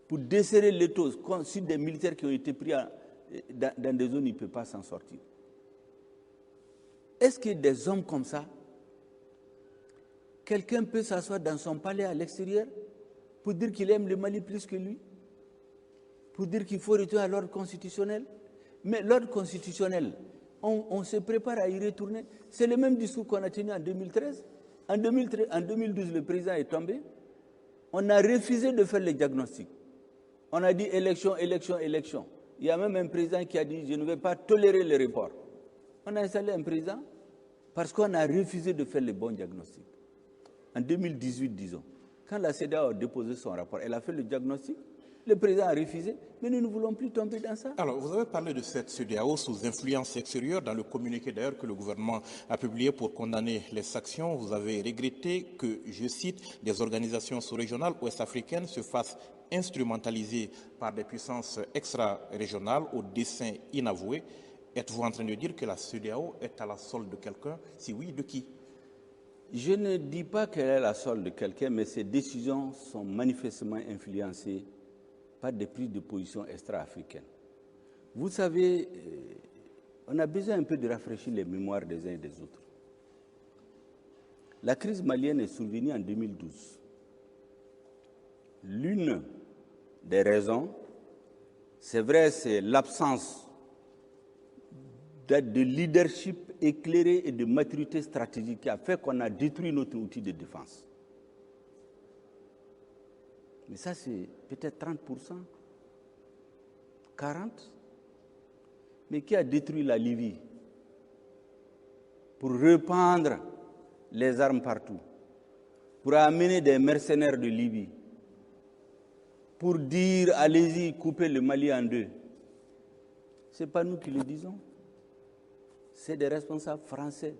pour desserrer l'étau sur des militaires qui ont été pris dans des zones où ils ne peuvent pas s'en sortir. Est-ce que des hommes comme ça, quelqu'un peut s'asseoir dans son palais à l'extérieur pour dire qu'il aime le Mali plus que lui? Pour dire qu'il faut retourner à l'ordre constitutionnel? Mais l'ordre constitutionnel, on se prépare à y retourner. C'est le même discours qu'on a tenu en 2013. En 2012, le président est tombé. On a refusé de faire le diagnostic. On a dit élection, élection, élection. Il y a même un président qui a dit « je ne vais pas tolérer le report ». On a installé un président parce qu'on a refusé de faire le bon diagnostic. En 2018, disons, quand la CEDEAO a déposé son rapport, elle a fait le diagnostic, le président a refusé, mais nous ne voulons plus tomber dans ça. Alors, vous avez parlé de cette CEDEAO sous influence extérieure. Dans le communiqué d'ailleurs que le gouvernement a publié pour condamner les sanctions, vous avez regretté que, je cite, des organisations sous-régionales ouest-africaines se fassent instrumentaliser par des puissances extra-régionales au dessein inavoué. Êtes-vous en train de dire que la CEDEAO est à la solde de quelqu'un? Si oui, de qui? Je ne dis pas qu'elle est la solde de quelqu'un, mais ces décisions sont manifestement influencées par des prises de position extra-africaines. Vous savez, on a besoin un peu de rafraîchir les mémoires des uns et des autres. La crise malienne est survenue en 2012. L'une des raisons, c'est vrai, c'est l'absence de leadership éclairé et de maturité stratégique qui a fait qu'on a détruit notre outil de défense. Mais ça, c'est peut-être 30%, 40%. Mais qui a détruit la Libye pour répandre les armes partout, pour amener des mercenaires de Libye, pour dire allez-y, coupez le Mali en deux? Ce n'est pas nous qui le disons. C'est des responsables français.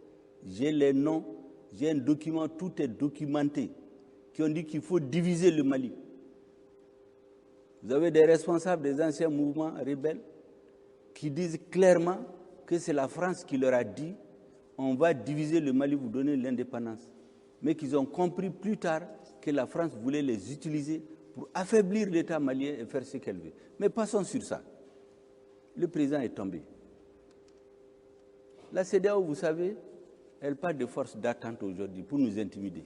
J'ai les noms, j'ai un document, tout est documenté, qui ont dit qu'il faut diviser le Mali. Vous avez des responsables des anciens mouvements rebelles qui disent clairement que c'est la France qui leur a dit on va diviser le Mali, vous donner l'indépendance. Mais qu'ils ont compris plus tard que la France voulait les utiliser pour affaiblir l'État malien et faire ce qu'elle veut. Mais passons sur ça. Le président est tombé. La CEDEAO, vous savez, elle parle de forces d'attente aujourd'hui pour nous intimider.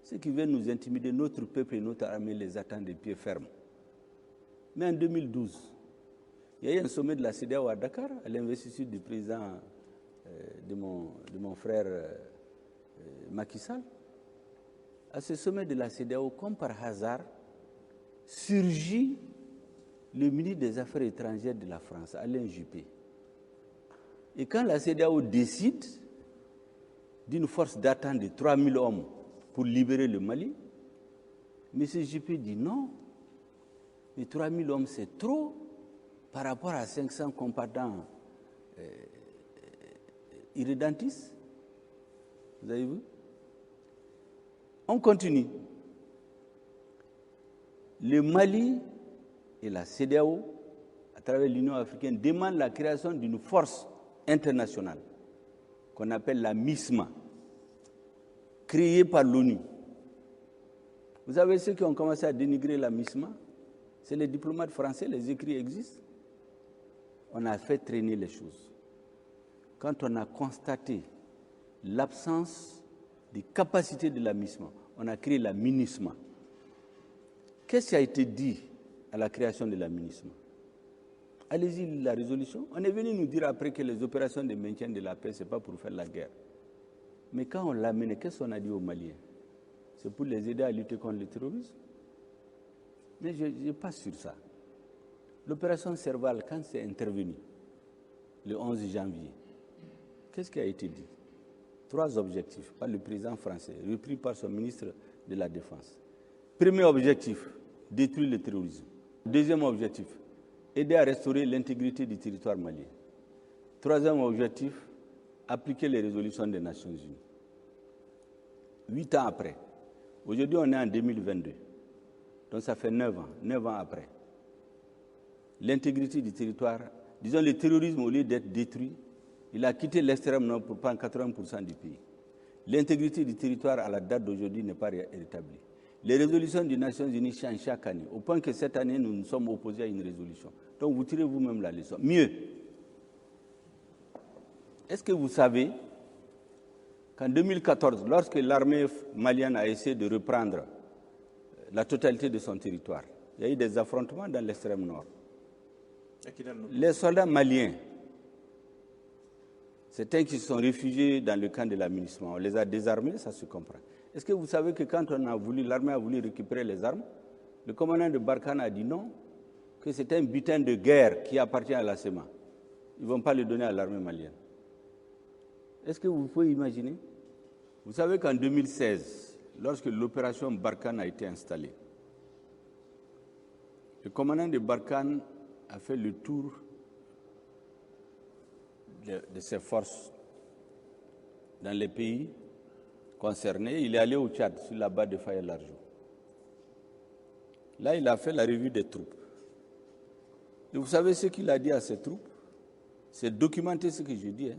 Ceux qui veulent nous intimider, notre peuple et notre armée les attendent de pied ferme. Mais en 2012, il y a eu un sommet de la CEDEAO à Dakar, à l'investiture du président de mon frère Macky Sall. À ce sommet de la CEDEAO, comme par hasard, surgit le ministre des Affaires étrangères de la France, Alain Juppé. Et quand la CEDEAO décide d'une force d'attente de 3000 hommes pour libérer le Mali, M. Juppé dit non, mais 3000 hommes c'est trop par rapport à 500 combattants irrédentistes. Vous avez vu? On continue. Le Mali et la CEDEAO, à travers l'Union africaine, demandent la création d'une force internationale qu'on appelle la MISMA, créée par l'ONU. Vous savez ceux qui ont commencé à dénigrer la MISMA? C'est les diplomates français, les écrits existent. On a fait traîner les choses. Quand on a constaté l'absence des capacités de la MISMA, on a créé la MINUSMA. Qu'est-ce qui a été dit à la création de la MINUSMA? Allez-y, la résolution. On est venu nous dire après que les opérations de maintien de la paix, ce n'est pas pour faire la guerre. Mais quand on l'a mené, qu'est-ce qu'on a dit aux Maliens? C'est pour les aider à lutter contre le terrorisme. Mais je passe sur ça. L'opération Serval, quand c'est intervenu, le 11 janvier, qu'est-ce qui a été dit? 3 objectifs par le président français, repris par son ministre de la Défense. Premier objectif, détruire le terrorisme. Deuxième objectif, aider à restaurer l'intégrité du territoire malien. Troisième objectif, appliquer les résolutions des Nations Unies. 8 ans après, aujourd'hui on est en 2022, donc ça fait 9 ans après. L'intégrité du territoire, disons le terrorisme au lieu d'être détruit, il a quitté l'extrême nord pour prendre 80% du pays. L'intégrité du territoire à la date d'aujourd'hui n'est pas rétablie. Les résolutions des Nations Unies changent chaque année, au point que cette année, nous nous sommes opposés à une résolution. Donc vous tirez vous-même la leçon. Mieux, est-ce que vous savez qu'en 2014, lorsque l'armée malienne a essayé de reprendre la totalité de son territoire, il y a eu des affrontements dans l'extrême nord. Les soldats maliens, certains qui se sont réfugiés dans le camp de l'aménagement, on les a désarmés, ça se comprend. Est-ce que vous savez que quand l'armée a voulu récupérer les armes, le commandant de Barkhane a dit non, que c'est un butin de guerre qui appartient à la SEMA. Ils ne vont pas le donner à l'armée malienne. Est-ce que vous pouvez imaginer? Vous savez qu'en 2016, lorsque l'opération Barkhane a été installée, le commandant de Barkhane a fait le tour de ses forces dans les pays concernés. Il est allé au Tchad, sur la base de Faye-Largeau. Là, il a fait la revue des troupes. Et vous savez ce qu'il a dit à ces troupes? C'est documenté ce que je dis.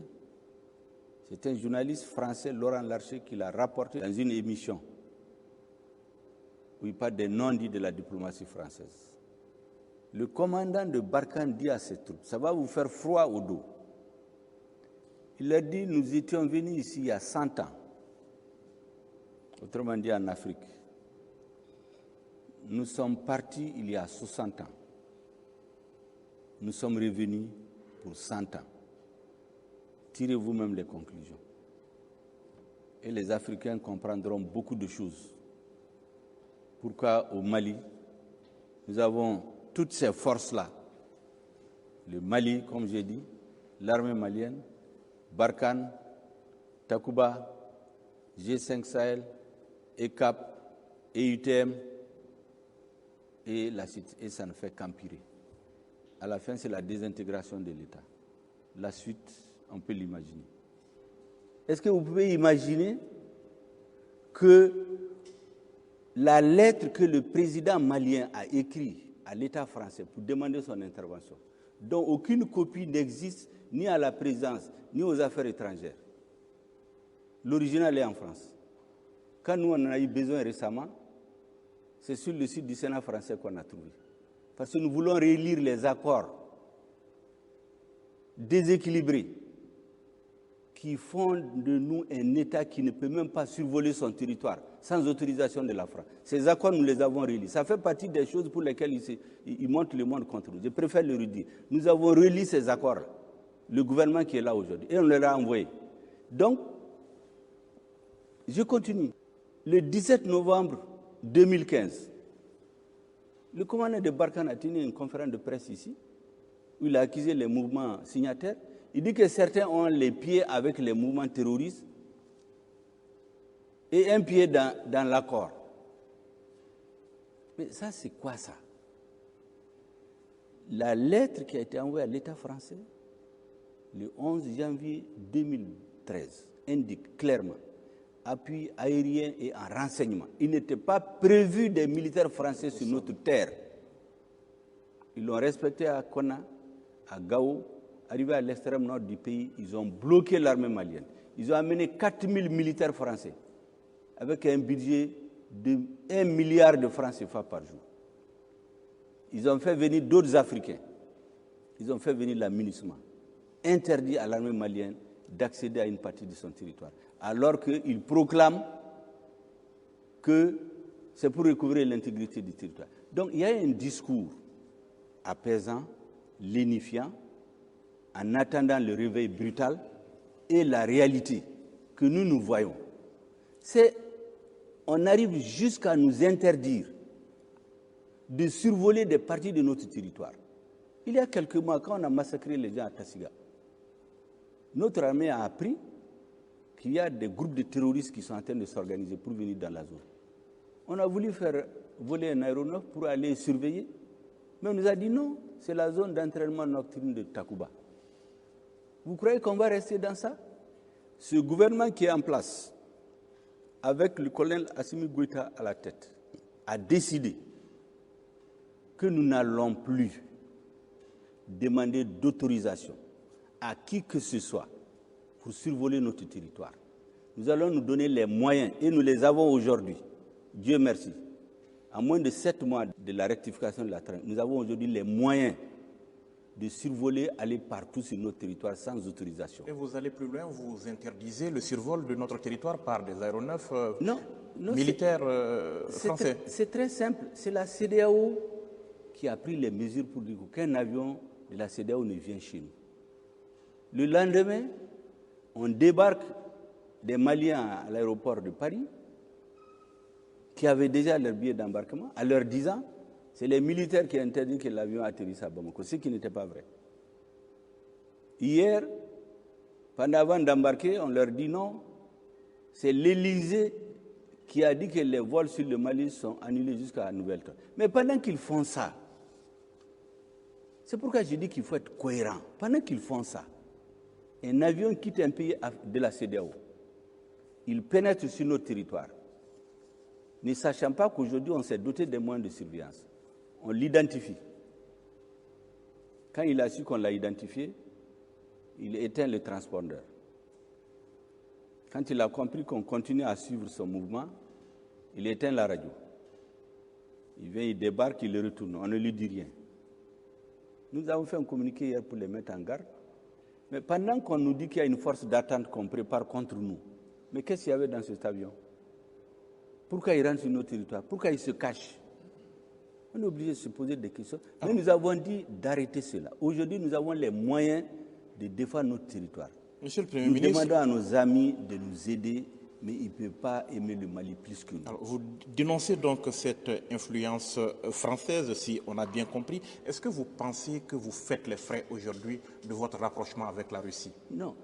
C'est un journaliste français, Laurent Larcher, qui l'a rapporté dans une émission où il parle des non-dits de la diplomatie française. Le commandant de Barkhane dit à ses troupes, ça va vous faire froid au dos. Il a dit, nous étions venus ici il y a 100 ans, autrement dit en Afrique. Nous sommes partis il y a 60 ans. Nous sommes revenus pour 100 ans. Tirez vous-même les conclusions. Et les Africains comprendront beaucoup de choses. Pourquoi au Mali, nous avons toutes ces forces-là. Le Mali, comme j'ai dit, l'armée malienne, Barkhane, Takuba, G5 Sahel, ECAP, EUTM, et ça ne fait qu'empirer. À la fin, c'est la désintégration de l'État. La suite, on peut l'imaginer. Est-ce que vous pouvez imaginer que la lettre que le président malien a écrite à l'État français pour demander son intervention, dont aucune copie n'existe ni à la présidence, ni aux affaires étrangères. L'original est en France. Quand nous en a eu besoin récemment, c'est sur le site du Sénat français qu'on a trouvé. Parce que nous voulons relire les accords déséquilibrés qui font de nous un État qui ne peut même pas survoler son territoire sans autorisation de la France. Ces accords, nous les avons relis. Ça fait partie des choses pour lesquelles ils montent le monde contre nous. Je préfère le redire. Nous avons relu ces accords, le gouvernement qui est là aujourd'hui, et on les a envoyés. Donc, je continue. Le 17 novembre 2015, le commandant de Barkhane a tenu une conférence de presse ici, où il a accusé les mouvements signataires. Il dit que certains ont les pieds avec les mouvements terroristes et un pied dans l'accord. Mais ça, c'est quoi ça? La lettre qui a été envoyée à l'État français le 11 janvier 2013 indique clairement appui aérien et en renseignement. Il n'était pas prévu des militaires français sur notre terre. Ils l'ont respecté à Konna, à Gao. Arrivés à l'extrême nord du pays, ils ont bloqué l'armée malienne. Ils ont amené 4000 militaires français avec un budget de 1 milliard de francs CFA par jour. Ils ont fait venir d'autres Africains. Ils ont fait venir l'amunissement. Interdit à l'armée malienne d'accéder à une partie de son territoire. Alors qu'ils proclament que c'est pour recouvrer l'intégrité du territoire. Donc il y a un discours apaisant, lénifiant, en attendant le réveil brutal et la réalité que nous voyons. On arrive jusqu'à nous interdire de survoler des parties de notre territoire. Il y a quelques mois, quand on a massacré les gens à Tassiga, notre armée a appris qu'il y a des groupes de terroristes qui sont en train de s'organiser pour venir dans la zone. On a voulu faire voler un aéronef pour aller surveiller, mais on nous a dit non, c'est la zone d'entraînement nocturne de Takuba. Vous croyez qu'on va rester dans ça? Ce gouvernement qui est en place, avec le colonel Assimi Goïta à la tête, a décidé que nous n'allons plus demander d'autorisation à qui que ce soit pour survoler notre territoire. Nous allons nous donner les moyens, et nous les avons aujourd'hui. Dieu merci. À moins de 7 mois de la rectification de la traque, nous avons aujourd'hui les moyens de survoler, aller partout sur notre territoire sans autorisation. Et vous allez plus loin, vous interdisez le survol de notre territoire par des aéronefs militaires français. C'est très simple. C'est la CEDEAO qui a pris les mesures pour dire qu'aucun avion de la CEDEAO ne vient chez nous. Le lendemain, on débarque des Maliens à l'aéroport de Paris qui avaient déjà leur billet d'embarquement en leur disant c'est les militaires qui ont interdit que l'avion atterrisse à Bamako, ce qui n'était pas vrai. Hier, avant d'embarquer, on leur dit non, c'est l'Élysée qui a dit que les vols sur le Mali sont annulés jusqu'à Nouvelle-Temps. Mais pendant qu'ils font ça, c'est pourquoi je dis qu'il faut être cohérent. Pendant qu'ils font ça, un avion quitte un pays de la CEDEAO, il pénètre sur notre territoire, ne sachant pas qu'aujourd'hui on s'est doté des moyens de surveillance. On l'identifie. Quand il a su qu'on l'a identifié, il éteint le transpondeur. Quand il a compris qu'on continue à suivre son mouvement, il éteint la radio. Il vient, il débarque, il le retourne. On ne lui dit rien. Nous avons fait un communiqué hier pour les mettre en garde. Mais pendant qu'on nous dit qu'il y a une force d'attente qu'on prépare contre nous, mais qu'est-ce qu'il y avait dans cet avion? Pourquoi il rentre sur notre territoire? Pourquoi il se cache? On est obligé de se poser des questions. Mais nous avons dit d'arrêter cela. Aujourd'hui, nous avons les moyens de défendre notre territoire. Monsieur le Premier Nous ministre, demandons à nos amis de nous aider, mais ils ne peuvent pas aimer le Mali plus que nous. alors, vous dénoncez donc cette influence française, si on a bien compris. Est-ce que vous pensez que vous faites les frais aujourd'hui de votre rapprochement avec la Russie? Non,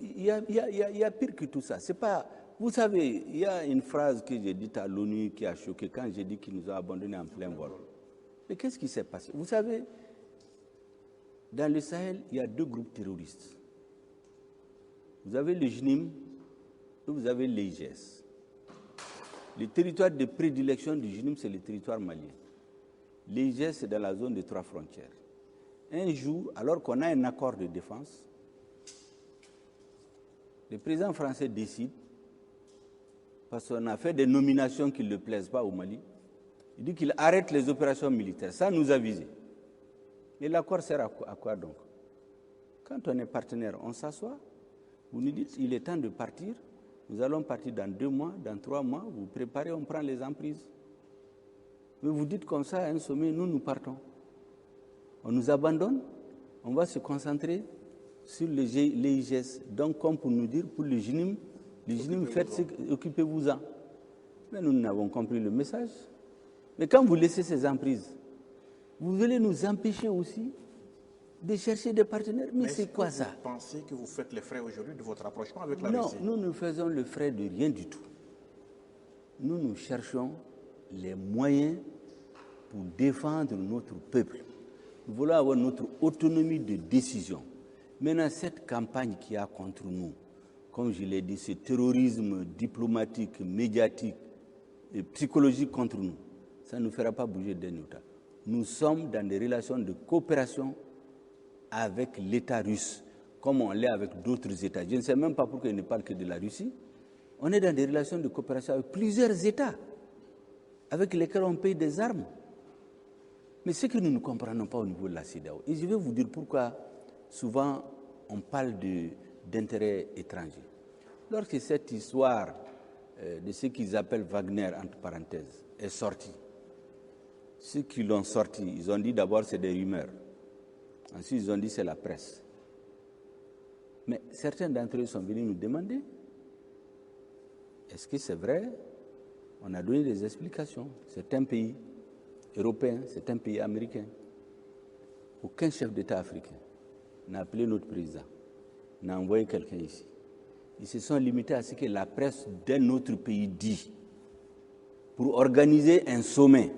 il y a pire que tout ça. C'est pas, vous savez, il y a une phrase que j'ai dite à l'ONU qui a choqué quand j'ai dit qu'ils nous ont abandonnés en plein vol. Mais qu'est-ce qui s'est passé? Vous savez, dans le Sahel, il y a 2 groupes terroristes. Vous avez le JNIM et vous avez l'IGS. Le territoire de prédilection du JNIM, c'est le territoire malien. L'IGS, c'est dans la zone des 3 frontières. Un jour, alors qu'on a un accord de défense, le président français décide, parce qu'on a fait des nominations qui ne le plaisent pas au Mali, il dit qu'il arrête les opérations militaires, sans nous aviser. Mais l'accord sert à quoi donc? Quand on est partenaire, on s'assoit, vous nous dites il est temps de partir, nous allons partir dans 2 mois, dans 3 mois, vous préparez, on prend les emprises. Mais vous dites comme ça à un sommet, nous partons. On nous abandonne, on va se concentrer sur l'IGS. Donc, comme pour nous dire, pour le JNIM, occupez-vous-en. Mais nous n'avons compris le message. Mais quand vous laissez ces emprises, vous voulez nous empêcher aussi de chercher des partenaires. Mais c'est quoi ça? Vous pensez que vous faites les frais aujourd'hui de votre rapprochement avec la Russie? Non, nous ne faisons le frais de rien du tout. Nous cherchons les moyens pour défendre notre peuple. Nous voulons avoir notre autonomie de décision. Maintenant, cette campagne qu'il y a contre nous, comme je l'ai dit, ce terrorisme diplomatique, médiatique et psychologique contre nous, ça ne nous fera pas bouger d'un iota. Nous sommes dans des relations de coopération avec l'État russe, comme on l'est avec d'autres États. Je ne sais même pas pourquoi il ne parle que de la Russie. On est dans des relations de coopération avec plusieurs États, avec lesquels on paye des armes. Mais ce que nous ne comprenons pas au niveau de la CEDEAO, et je vais vous dire pourquoi souvent on parle d'intérêts étrangers. Lorsque cette histoire de ce qu'ils appellent Wagner, entre parenthèses, est sortie, ceux qui l'ont sorti, ils ont dit d'abord c'est des rumeurs. Ensuite, ils ont dit c'est la presse. Mais certains d'entre eux sont venus nous demander, est-ce que c'est vrai? On a donné des explications. C'est un pays européen, c'est un pays américain. Aucun chef d'État africain n'a appelé notre président, n'a envoyé quelqu'un ici. Ils se sont limités à ce que la presse d'un autre pays dit pour organiser un sommet,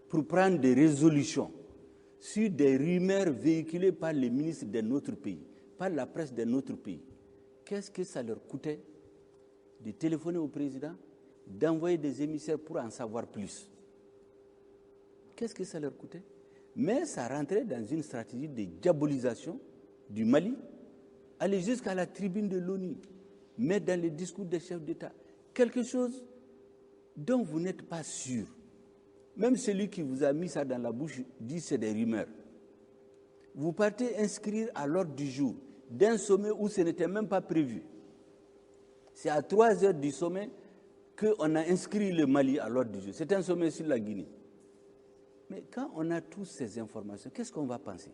pour prendre des résolutions sur des rumeurs véhiculées par les ministres de notre pays, par la presse de notre pays. Qu'est-ce que ça leur coûtait de téléphoner au président, d'envoyer des émissaires pour en savoir plus? Qu'est-ce que ça leur coûtait? Mais ça rentrait dans une stratégie de diabolisation du Mali, aller jusqu'à la tribune de l'ONU. mais dans les discours des chefs d'État, quelque chose dont vous n'êtes pas sûr. Même celui qui vous a mis ça dans la bouche dit que c'est des rumeurs. Vous partez inscrire à l'ordre du jour d'un sommet où ce n'était même pas prévu. C'est à 3 heures du sommet qu'on a inscrit le Mali à l'ordre du jour. C'est un sommet sur la Guinée. Mais quand on a toutes ces informations, qu'est-ce qu'on va penser?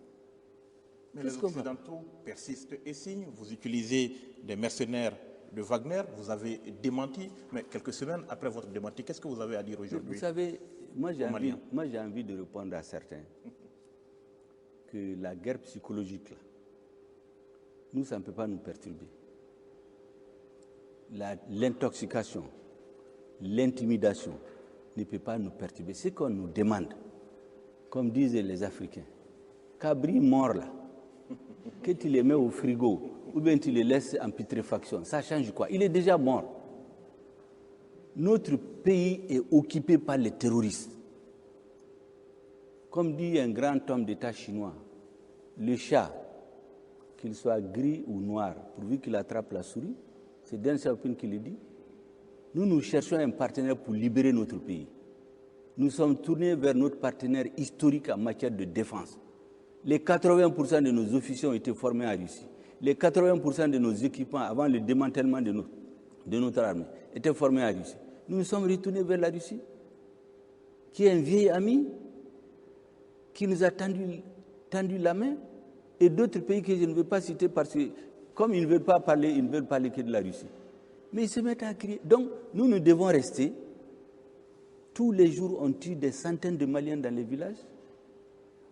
Mais les Occidentaux persistent et signent. Vous utilisez des mercenaires de Wagner, vous avez démenti, mais quelques semaines après votre démenti, qu'est-ce que vous avez à dire aujourd'hui? Vous savez, moi j'ai envie de répondre à certains que la guerre psychologique, là, nous, ça ne peut pas nous perturber. L'intoxication, l'intimidation ne peut pas nous perturber. Ce qu'on nous demande, comme disaient les Africains, cabri mort là, que tu les mets au frigo ou bien tu les laisses en putréfaction, ça change quoi? Il est déjà mort. Notre pays est occupé par les terroristes. Comme dit un grand homme d'État chinois, le chat, qu'il soit gris ou noir, pourvu qu'il attrape la souris, c'est Deng Xiaoping qui le dit. Nous cherchons un partenaire pour libérer notre pays. Nous sommes tournés vers notre partenaire historique en matière de défense. Les 80% de nos officiers ont été formés en Russie. Les 80% de nos équipements avant le démantèlement de notre armée étaient formés en Russie. Nous nous sommes retournés vers la Russie, qui est un vieil ami, qui nous a tendu la main, et d'autres pays que je ne veux pas citer parce que, comme ils ne veulent pas parler, ils ne veulent parler que de la Russie. Mais ils se mettent à crier. Donc, nous devons rester. Tous les jours, on tue des centaines de Maliens dans les villages.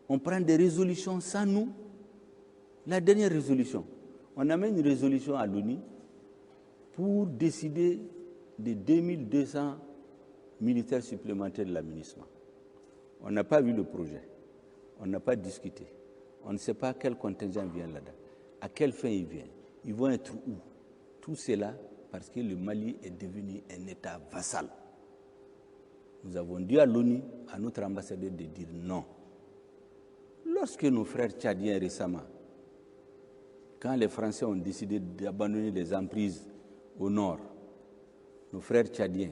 On prend des résolutions sans nous. La dernière résolution, on amène une résolution à l'ONU pour décider de 2200 militaires supplémentaires de l'aménagement. On n'a pas vu le projet. On n'a pas discuté. On ne sait pas quel contingent vient là-dedans. À quelle fin il vient? Ils vont être où? Tout cela parce que le Mali est devenu un État vassal. Nous avons dit à l'ONU, à notre ambassadeur, de dire non. Lorsque nos frères tchadiens récemment, quand les Français ont décidé d'abandonner les emprises au nord, nos frères tchadiens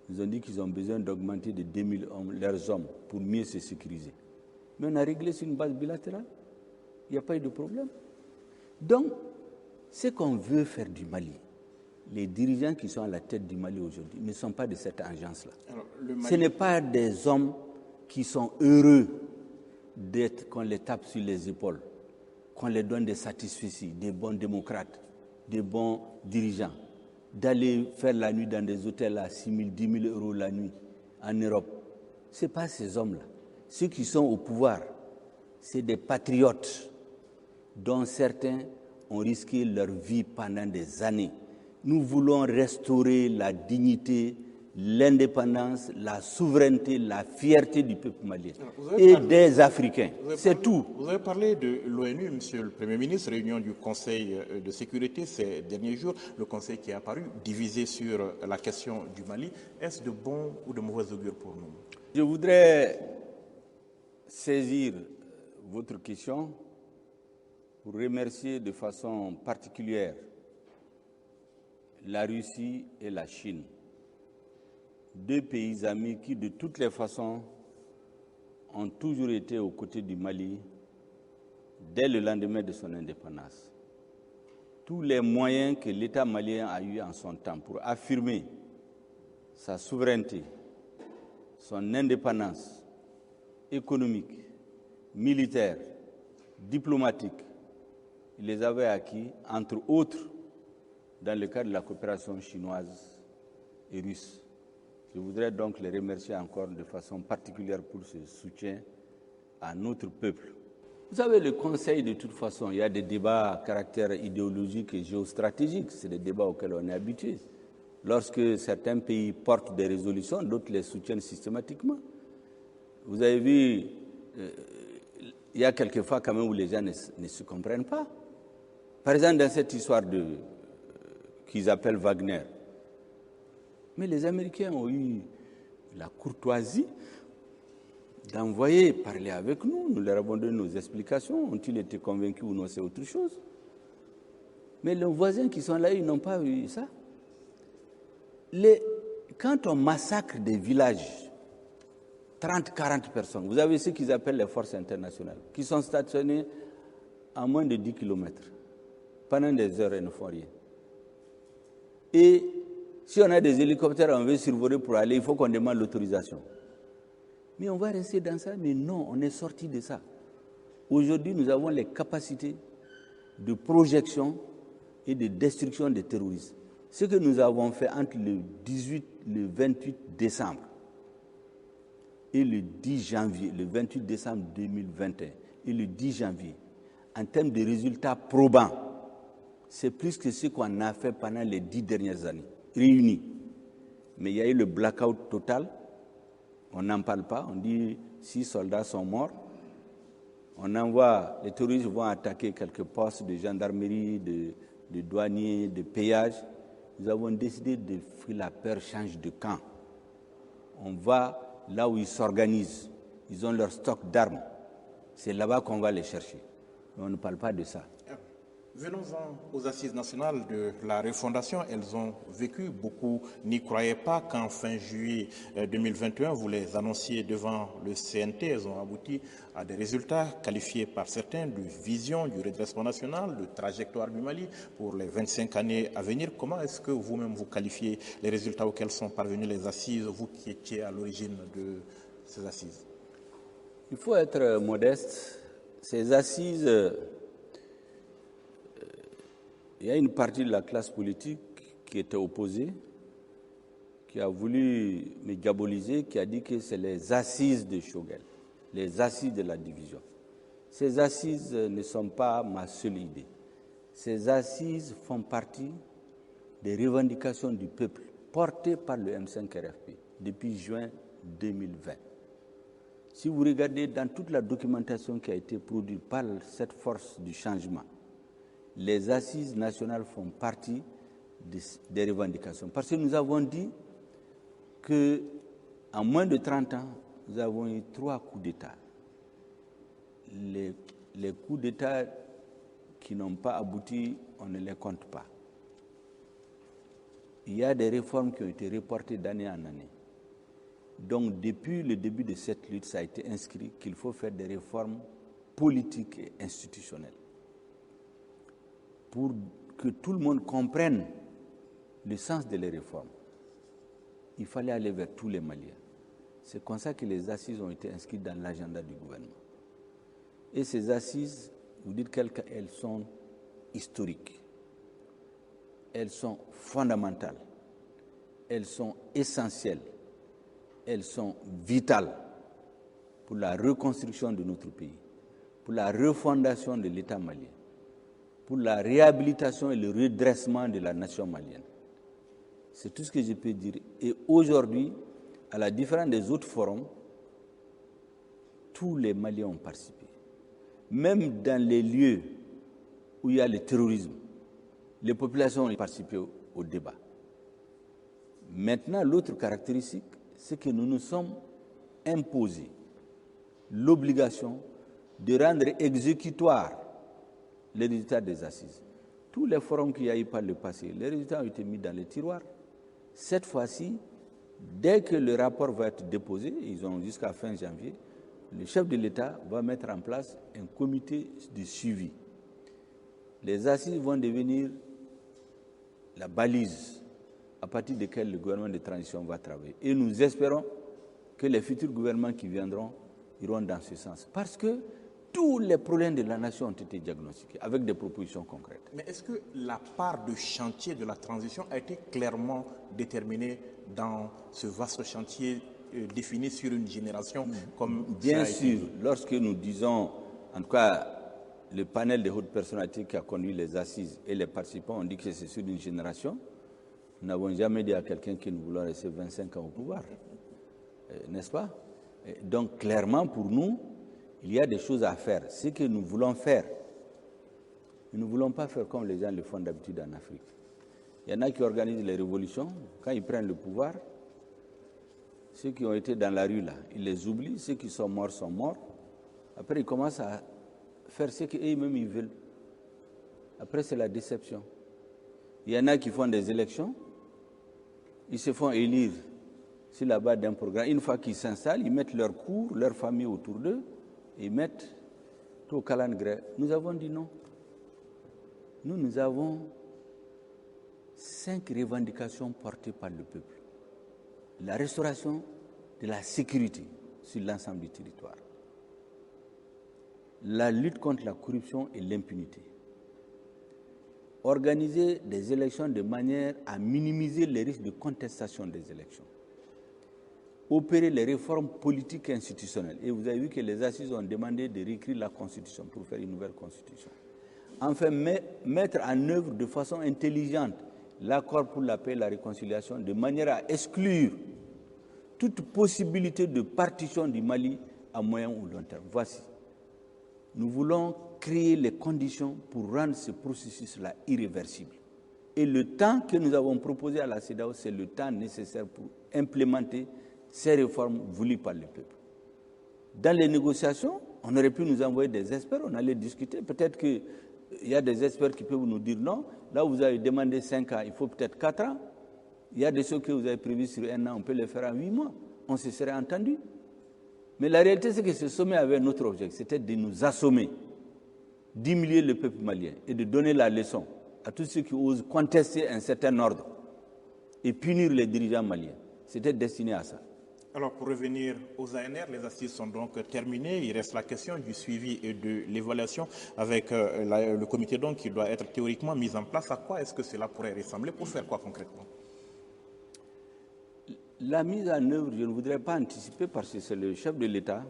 nous ont dit qu'ils ont besoin d'augmenter de 2000 hommes, leurs hommes pour mieux se sécuriser. Mais on a réglé sur une base bilatérale. Il n'y a pas eu de problème. Donc, ce qu'on veut faire du Mali, les dirigeants qui sont à la tête du Mali aujourd'hui ne sont pas de cette agence-là. Ce n'est pas des hommes qui sont heureux d'être qu'on les tape sur les épaules, qu'on les donne des satisfecits, des bons démocrates, des bons dirigeants, d'aller faire la nuit dans des hôtels à 6 000, 10 000 euros la nuit en Europe. Ce n'est pas ces hommes-là. Ceux qui sont au pouvoir, c'est des patriotes dont certains ont risqué leur vie pendant des années. Nous voulons restaurer la dignité, l'indépendance, la souveraineté, la fierté du peuple malien et des Africains. C'est tout. Vous avez parlé de l'ONU, Monsieur le Premier ministre, réunion du Conseil de sécurité ces derniers jours, le Conseil qui est apparu divisé sur la question du Mali. Est-ce de bon ou de mauvais augure pour nous? Je voudrais saisir votre question pour remercier de façon particulière la Russie et la Chine, deux pays amis qui, de toutes les façons, ont toujours été aux côtés du Mali dès le lendemain de son indépendance. Tous les moyens que l'État malien a eu en son temps pour affirmer sa souveraineté, son indépendance économique, militaire, diplomatique, il les avait acquis, entre autres, dans le cadre de la coopération chinoise et russe. Je voudrais donc les remercier encore de façon particulière pour ce soutien à notre peuple. Vous savez, le Conseil, de toute façon, il y a des débats à caractère idéologique et géostratégique. C'est des débats auxquels on est habitué. Lorsque certains pays portent des résolutions, d'autres les soutiennent systématiquement. Vous avez vu, il y a quelques fois quand même où les gens ne se comprennent pas. Par exemple, dans cette histoire qu'ils appellent Wagner. Mais les Américains ont eu la courtoisie d'envoyer parler avec nous. Nous leur avons donné nos explications. Ont-ils été convaincus ou non, c'est autre chose. Mais les voisins qui sont là, ils n'ont pas vu ça. Quand on massacre des villages, 30, 40 personnes, vous avez ce qu'ils appellent les forces internationales, qui sont stationnées à moins de 10 km. Pendant des heures, ils ne font rien. Et si on a des hélicoptères, on veut survoler pour aller, il faut qu'on demande l'autorisation. Mais on va rester dans ça, mais non, on est sorti de ça. Aujourd'hui, nous avons les capacités de projection et de destruction des terroristes. Ce que nous avons fait entre le 28 décembre et le 10 janvier, le 28 décembre 2021 et le 10 janvier, en termes de résultats probants, c'est plus que ce qu'on a fait pendant les 10 dernières années, réunis. Mais il y a eu le blackout total, on n'en parle pas, on dit 6 soldats sont morts. On envoie, les terroristes vont attaquer quelques postes de gendarmerie, de douaniers, de péage. Nous avons décidé de faire la peur change de camp. On va là où ils s'organisent. Ils ont leur stock d'armes. C'est là-bas qu'on va les chercher. Mais on ne parle pas de ça. Venons-en aux assises nationales de la refondation. Elles ont vécu. Beaucoup n'y croyaient pas qu'en fin juillet 2021, vous les annonciez devant le CNT. Elles ont abouti à des résultats qualifiés par certains de vision du redressement national, de trajectoire du Mali pour les 25 années à venir. Comment est-ce que vous-même vous qualifiez les résultats auxquels sont parvenues les assises, vous qui étiez à l'origine de ces assises? Il faut être modeste. Ces assises... Il y a une partie de la classe politique qui était opposée, qui a voulu me diaboliser, qui a dit que c'est les assises de Choguel, les assises de la division. Ces assises ne sont pas ma seule idée. Ces assises font partie des revendications du peuple portées par le M5-RFP depuis juin 2020. Si vous regardez dans toute la documentation qui a été produite par cette force du changement, les assises nationales font partie des revendications. Parce que nous avons dit qu'en moins de 30 ans, nous avons eu 3 coups d'État. Les coups d'État qui n'ont pas abouti, on ne les compte pas. Il y a des réformes qui ont été reportées d'année en année. Donc, depuis le début de cette lutte, ça a été inscrit qu'il faut faire des réformes politiques et institutionnelles pour que tout le monde comprenne le sens de les réformes. Il fallait aller vers tous les Maliens. C'est comme ça que les assises ont été inscrites dans l'agenda du gouvernement. Et ces assises, vous dites qu'elles sont historiques, elles sont fondamentales, elles sont essentielles, elles sont vitales pour la reconstruction de notre pays, pour la refondation de l'État malien, pour la réhabilitation et le redressement de la nation malienne. C'est tout ce que je peux dire. Et aujourd'hui, à la différence des autres forums, tous les Maliens ont participé. Même dans les lieux où il y a le terrorisme, les populations ont participé au débat. Maintenant, l'autre caractéristique, c'est que nous nous sommes imposés l'obligation de rendre exécutoire les résultats des assises. Tous les forums qu'il y a eu par le passé, les résultats ont été mis dans les tiroirs. Cette fois-ci, dès que le rapport va être déposé, ils ont jusqu'à fin janvier, le chef de l'État va mettre en place un comité de suivi. Les assises vont devenir la balise à partir de laquelle le gouvernement de transition va travailler. Et nous espérons que les futurs gouvernements qui viendront iront dans ce sens. Parce que tous les problèmes de la nation ont été diagnostiqués avec des propositions concrètes. Mais est-ce que la part de chantier de la transition a été clairement déterminée dans ce vaste chantier défini sur une génération comme Bien sûr, lorsque nous disons, en tout cas, le panel des hautes personnalités qui a conduit les assises et les participants ont dit que c'est sur une génération, nous n'avons jamais dit à quelqu'un que nous voulons rester 25 ans au pouvoir, n'est-ce pas? Donc, clairement, pour nous, il y a des choses à faire. Ce que nous voulons faire, nous ne voulons pas faire comme les gens le font d'habitude en Afrique. Il y en a qui organisent les révolutions. Quand ils prennent le pouvoir, ceux qui ont été dans la rue, là, ils les oublient. Ceux qui sont morts sont morts. Après, ils commencent à faire ce qu'eux-mêmes ils veulent. Après, c'est la déception. Il y en a qui font des élections, ils se font élire sur la base d'un programme. Une fois qu'ils s'installent, ils mettent leurs cours, leur famille autour d'eux, et ils mettent tout au calendrier. Nous avons dit non. Nous avons 5 revendications portées par le peuple. La restauration de la sécurité sur l'ensemble du territoire. La lutte contre la corruption et l'impunité. Organiser des élections de manière à minimiser les risques de contestation des élections. Opérer les réformes politiques et institutionnelles. Et vous avez vu que les assises ont demandé de réécrire la Constitution pour faire une nouvelle Constitution. Enfin, mettre en œuvre de façon intelligente l'accord pour la paix et la réconciliation de manière à exclure toute possibilité de partition du Mali à moyen ou long terme. Voici. Nous voulons créer les conditions pour rendre ce processus-là irréversible. Et le temps que nous avons proposé à la CEDEAO, c'est le temps nécessaire pour implémenter ces réformes voulues par le peuple. Dans les négociations, on aurait pu nous envoyer des experts, on allait discuter. Peut-être qu'il y a des experts qui peuvent nous dire non. Là où vous avez demandé 5 ans, il faut peut-être 4 ans. Il y a des choses que vous avez prévues sur 1 an, on peut les faire en 8 mois. On se serait entendu. Mais la réalité, c'est que ce sommet avait un autre objectif, c'était de nous assommer, d'humilier le peuple malien et de donner la leçon à tous ceux qui osent contester un certain ordre et punir les dirigeants maliens. C'était destiné à ça. Alors, pour revenir aux ANR, les assises sont donc terminées. Il reste la question du suivi et de l'évaluation avec le comité donc qui doit être théoriquement mis en place. À quoi est-ce que cela pourrait ressembler? Pour faire quoi concrètement? La mise en œuvre, je ne voudrais pas anticiper parce que c'est le chef de l'État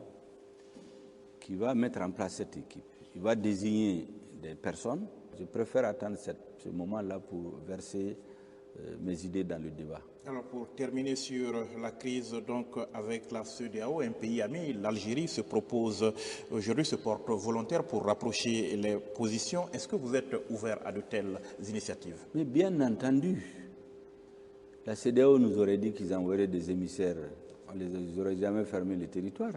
qui va mettre en place cette équipe. Il va désigner des personnes. Je préfère attendre ce moment-là pour verser mes idées dans le débat. Alors pour terminer sur la crise donc avec la CEDEAO, un pays ami, l'Algérie se propose aujourd'hui, se porte volontaire pour rapprocher les positions. Est-ce que vous êtes ouvert à de telles initiatives? Mais bien entendu, la CEDEAO nous aurait dit qu'ils enverraient des émissaires. On ne les aurait jamais fermé le territoire.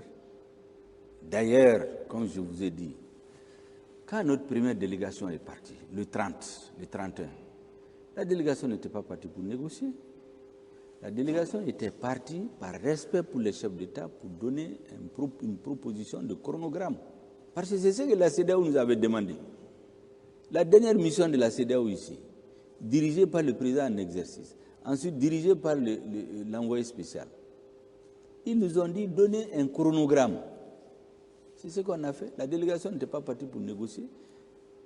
D'ailleurs, comme je vous ai dit, quand notre première délégation est partie, le 30, le 31, la délégation n'était pas partie pour négocier. La délégation était partie par respect pour les chefs d'État pour donner une proposition de chronogramme. Parce que c'est ce que la CEDEAO nous avait demandé. La dernière mission de la CEDEAO ici, dirigée par le président en exercice, ensuite dirigée par l'envoyé spécial, ils nous ont dit donner un chronogramme. C'est ce qu'on a fait. La délégation n'était pas partie pour négocier.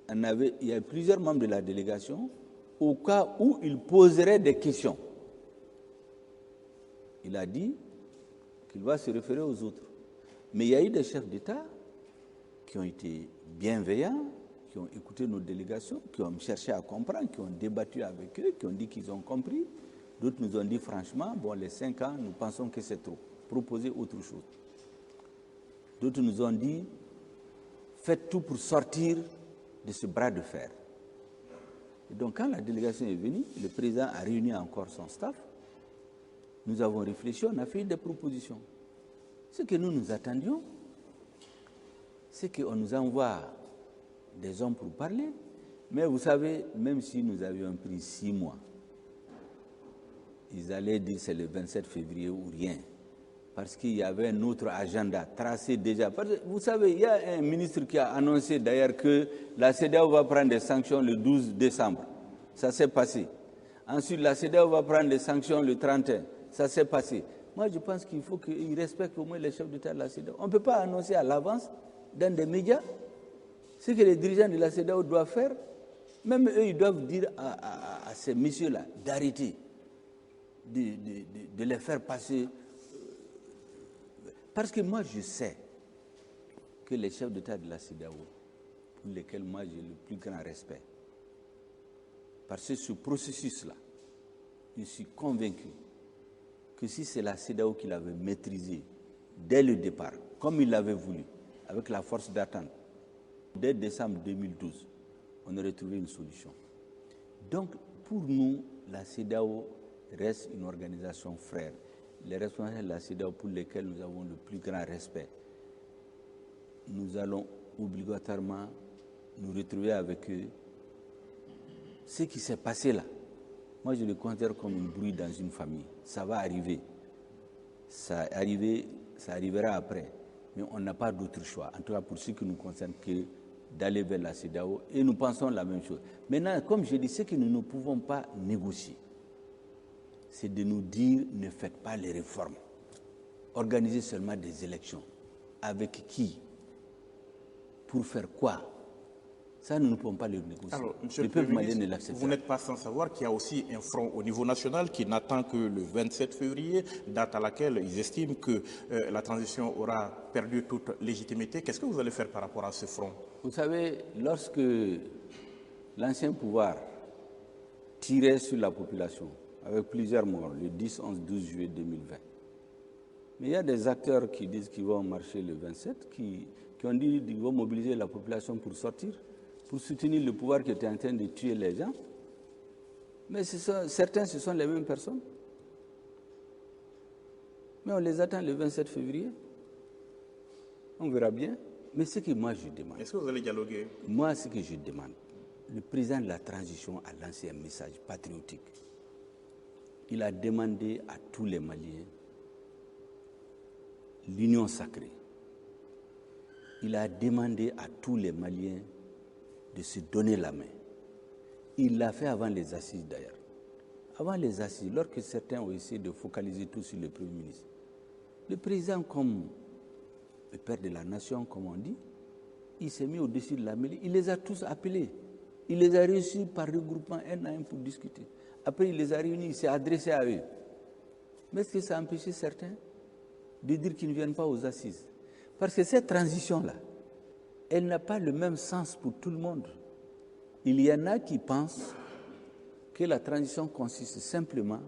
Il y a plusieurs membres de la délégation au cas où ils poseraient des questions. Il a dit qu'il va se référer aux autres. Mais il y a eu des chefs d'État qui ont été bienveillants, qui ont écouté nos délégations, qui ont cherché à comprendre, qui ont débattu avec eux, qui ont dit qu'ils ont compris. D'autres nous ont dit franchement, bon, les 5 ans, nous pensons que c'est trop. Proposez autre chose. D'autres nous ont dit, faites tout pour sortir de ce bras de fer. Et donc quand la délégation est venue, le président a réuni encore son staff. Nous avons réfléchi, on a fait des propositions. Ce que nous attendions, c'est qu'on nous envoie des hommes pour parler. Mais vous savez, même si nous avions pris 6 mois, ils allaient dire c'est le 27 février ou rien. Parce qu'il y avait un autre agenda tracé déjà. Parce que vous savez, il y a un ministre qui a annoncé d'ailleurs que la CEDEAO va prendre des sanctions le 12 décembre. Ça s'est passé. Ensuite, la CEDEAO va prendre des sanctions le 31. Ça s'est passé. Moi, je pense qu'il faut qu'ils respectent au moins les chefs d'État de la CEDEAO. On ne peut pas annoncer à l'avance dans des médias ce que les dirigeants de la CEDEAO doivent faire. Même eux, ils doivent dire à ces messieurs-là d'arrêter, de les faire passer. Parce que moi, je sais que les chefs d'État de la CEDEAO, pour lesquels moi j'ai le plus grand respect, parce que ce processus-là, je suis convaincu que si c'est la CEDEAO qui l'avait maîtrisé dès le départ, comme il l'avait voulu, avec la force d'attente, dès décembre 2012, on aurait trouvé une solution. Donc, pour nous, la CEDEAO reste une organisation frère. Les responsables de la CEDEAO pour lesquels nous avons le plus grand respect, nous allons obligatoirement nous retrouver avec eux ce qui s'est passé là, moi je le considère comme un bruit dans une famille. Ça va arriver. Ça arrivera après. Mais on n'a pas d'autre choix, en tout cas pour ce qui nous concerne, que d'aller vers la CEDEAO. Et nous pensons la même chose. Maintenant, comme je dis, ce que nous ne pouvons pas négocier, c'est de nous dire ne faites pas les réformes. Organisez seulement des élections. Avec qui? Pour faire quoi? Ça, nous ne pouvons pas le négocier. Alors, Monsieur le peuple malien ne l'accepte pas. Vous n'êtes pas sans savoir qu'il y a aussi un front au niveau national qui n'attend que le 27 février, date à laquelle ils estiment que la transition aura perdu toute légitimité. Qu'est-ce que vous allez faire par rapport à ce front? Vous savez, lorsque l'ancien pouvoir tirait sur la population, avec plusieurs morts, le 10, 11, 12 juillet 2020, mais il y a des acteurs qui disent qu'ils vont marcher le 27, qui ont dit qu'ils vont mobiliser la population pour sortir, pour soutenir le pouvoir qui était en train de tuer les gens. Mais certains, ce sont les mêmes personnes. Mais on les attend le 27 février. On verra bien. Mais ce que moi je demande... Est-ce que vous allez dialoguer? Moi, ce que je demande, le président de la transition a lancé un message patriotique. Il a demandé à tous les Maliens l'union sacrée. Il a demandé à tous les Maliens de se donner la main. Il l'a fait avant les assises d'ailleurs. Avant les assises, lorsque certains ont essayé de focaliser tout sur le Premier ministre, le président, comme le père de la nation, comme on dit, il s'est mis au-dessus de la mêlée. Il les a tous appelés. Il les a reçus par regroupement un à un pour discuter. Après, il les a réunis, il s'est adressé à eux. Mais est-ce que ça a empêché certains de dire qu'ils ne viennent pas aux assises? Parce que cette transition-là, elle n'a pas le même sens pour tout le monde. Il y en a qui pensent que la transition consiste simplement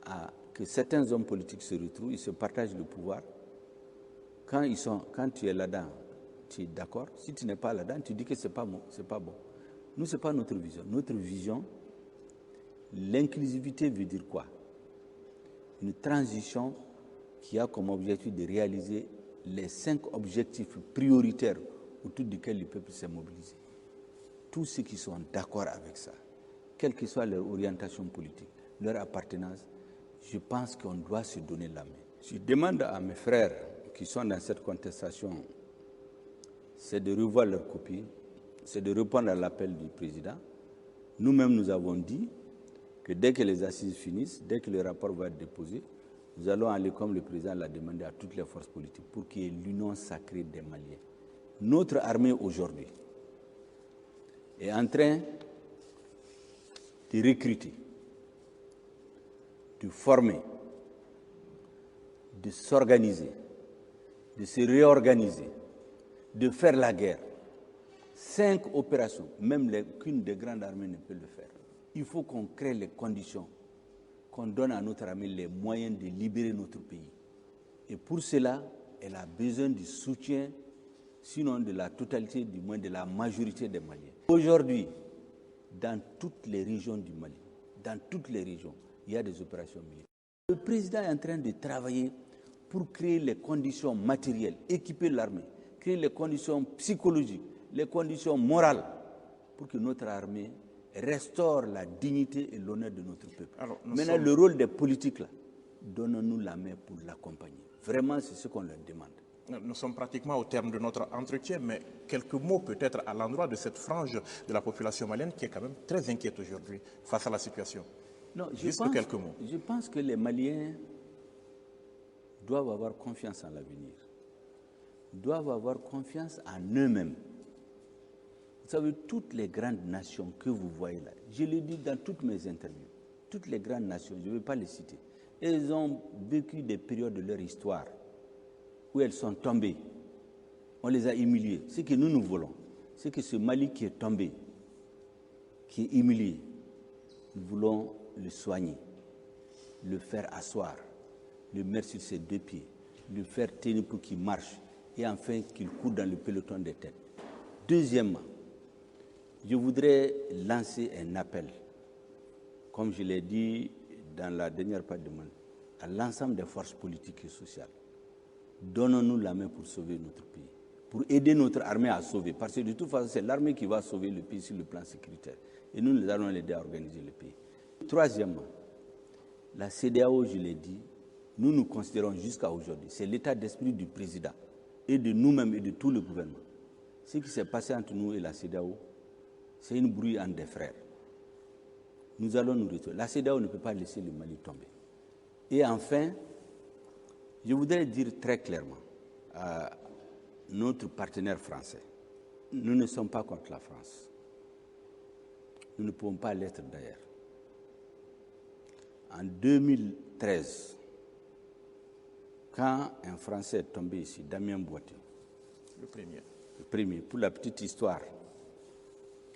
à que certains hommes politiques se retrouvent, ils se partagent le pouvoir. Quand tu es là-dedans, tu es d'accord. Si tu n'es pas là-dedans, tu dis que ce n'est pas bon. Nous, ce n'est pas notre vision. Notre vision, l'inclusivité veut dire quoi? Une transition qui a comme objectif de réaliser les 5 objectifs prioritaires autour desquels le peuple s'est mobilisé. Tous ceux qui sont d'accord avec ça, quelle que soit leur orientation politique, leur appartenance, je pense qu'on doit se donner la main. Je demande à mes frères qui sont dans cette contestation, c'est de revoir leur copie, c'est de répondre à l'appel du président. Nous-mêmes, nous avons dit que dès que les assises finissent, dès que le rapport va être déposé, nous allons aller, comme le président l'a demandé, à toutes les forces politiques pour qu'il y ait l'union sacrée des Maliens. Notre armée aujourd'hui est en train de recruter, de former, de s'organiser, de se réorganiser, de faire la guerre. 5 opérations, même qu'une des grandes armées ne peut le faire. Il faut qu'on crée les conditions, qu'on donne à notre armée les moyens de libérer notre pays. Et pour cela, elle a besoin du soutien, sinon de la totalité, du moins de la majorité des Maliens. Aujourd'hui, dans toutes les régions du Mali, dans toutes les régions, il y a des opérations militaires. Le président est en train de travailler pour créer les conditions matérielles, équiper l'armée, créer les conditions psychologiques, les conditions morales pour que notre armée restaure la dignité et l'honneur de notre peuple. Maintenant, le rôle des politiques, là, donnons-nous la main pour l'accompagner. Vraiment, c'est ce qu'on leur demande. Nous sommes pratiquement au terme de notre entretien, mais quelques mots peut-être à l'endroit de cette frange de la population malienne qui est quand même très inquiète aujourd'hui face à la situation. Non, quelques mots. Je pense que les Maliens doivent avoir confiance en l'avenir, doivent avoir confiance en eux-mêmes. Vous savez, toutes les grandes nations que vous voyez là, je l'ai dit dans toutes mes interviews, toutes les grandes nations, je ne vais pas les citer, elles ont vécu des périodes de leur histoire où elles sont tombées. On les a humiliées. Ce que nous voulons, c'est que ce Mali qui est tombé, qui est humilié, nous voulons le soigner, le faire asseoir, le mettre sur ses 2 pieds, le faire tenir pour qu'il marche et enfin qu'il court dans le peloton des têtes. Deuxièmement, je voudrais lancer un appel, comme je l'ai dit dans la dernière partie de mon à l'ensemble des forces politiques et sociales. Donnons-nous la main pour sauver notre pays. pour aider notre armée à sauver. Parce que de toute façon, c'est l'armée qui va sauver le pays sur le plan sécuritaire. Et nous allons l'aider à organiser le pays. Troisièmement, la CEDEAO, je l'ai dit, nous considérons jusqu'à aujourd'hui, c'est l'état d'esprit du président et de nous-mêmes et de tout le gouvernement. Ce qui s'est passé entre nous et la CEDEAO, c'est une brouille entre des frères. Nous allons nous retrouver. La CEDEAO ne peut pas laisser le Mali tomber. Et enfin, je voudrais dire très clairement à notre partenaire français, nous ne sommes pas contre la France. Nous ne pouvons pas l'être d'ailleurs. En 2013, quand un Français est tombé ici, Damien Boité, le premier, pour la petite histoire,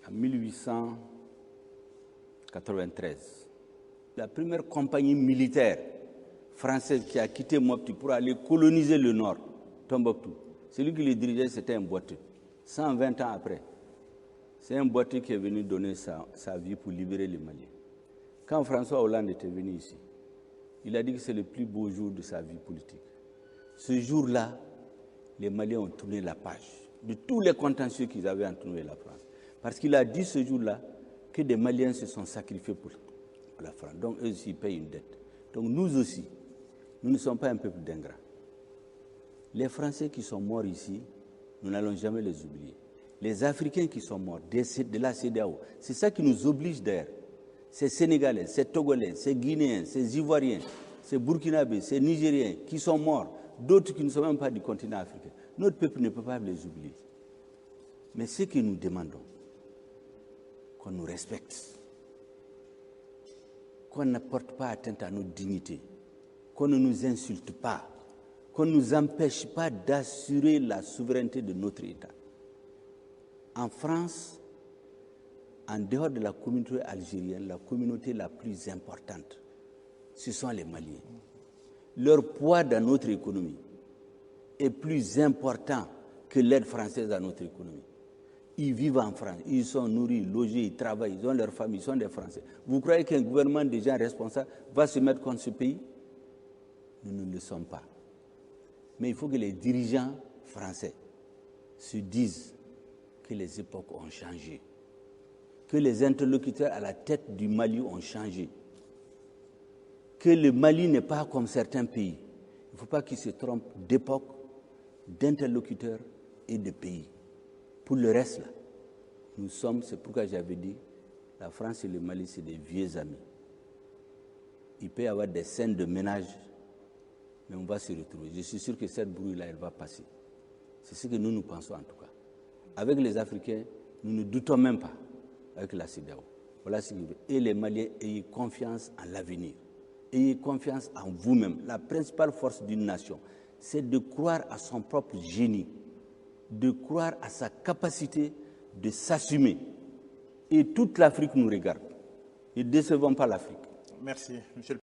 en 1893, la première compagnie militaire française qui a quitté Mopti pour aller coloniser le nord, Tombouctou, celui qui le dirigeait, c'était un Boité. 120 ans après, c'est un Boité qui est venu donner sa vie pour libérer les Maliens. Quand François Hollande était venu ici, il a dit que c'est le plus beau jour de sa vie politique. Ce jour-là, les Maliens ont tourné la page de tous les contentieux qu'ils avaient entre nous et la France. Parce qu'il a dit ce jour-là que des Maliens se sont sacrifiés pour la France. Donc eux aussi payent une dette. Donc nous aussi, nous ne sommes pas un peuple d'ingrats. Les Français qui sont morts ici, nous n'allons jamais les oublier. Les Africains qui sont morts de la CEDEAO, c'est ça qui nous oblige d'ailleurs. Ces Sénégalais, ces Togolais, ces Guinéens, ces Ivoiriens, ces Burkinabés, ces Nigériens qui sont morts, d'autres qui ne sont même pas du continent africain. Notre peuple ne peut pas les oublier. Mais ce que nous demandons, qu'on nous respecte, qu'on n'apporte pas atteinte à notre dignité, qu'on ne nous insulte pas, qu'on ne nous empêche pas d'assurer la souveraineté de notre État. En France, en dehors de la communauté algérienne, la communauté la plus importante, ce sont les Maliens. Leur poids dans notre économie est plus important que l'aide française à notre économie. Ils vivent en France, ils sont nourris, logés, ils travaillent, ils ont leur famille, ils sont des Français. Vous croyez qu'un gouvernement de gens responsables va se mettre contre ce pays? Nous ne le sommes pas. Mais il faut que les dirigeants français se disent que les époques ont changé, que les interlocuteurs à la tête du Mali ont changé, que le Mali n'est pas comme certains pays. Il ne faut pas qu'ils se trompent d'époque, d'interlocuteurs et de pays. Pour le reste, là, nous sommes, c'est pourquoi j'avais dit, la France et le Mali, c'est des vieux amis. Il peut y avoir des scènes de ménage, mais on va se retrouver. Je suis sûr que cette brouille-là, elle va passer. C'est ce que nous pensons en tout cas. Avec les Africains, nous ne doutons même pas avec la CEDEAO. Voilà ce qu'il veut. Et les Maliens, ayez confiance en l'avenir. Ayez confiance en vous-même. La principale force d'une nation, c'est de croire à son propre génie, de croire à sa capacité de s'assumer. Et toute l'Afrique nous regarde. Ne décevons pas l'Afrique. Merci, Monsieur le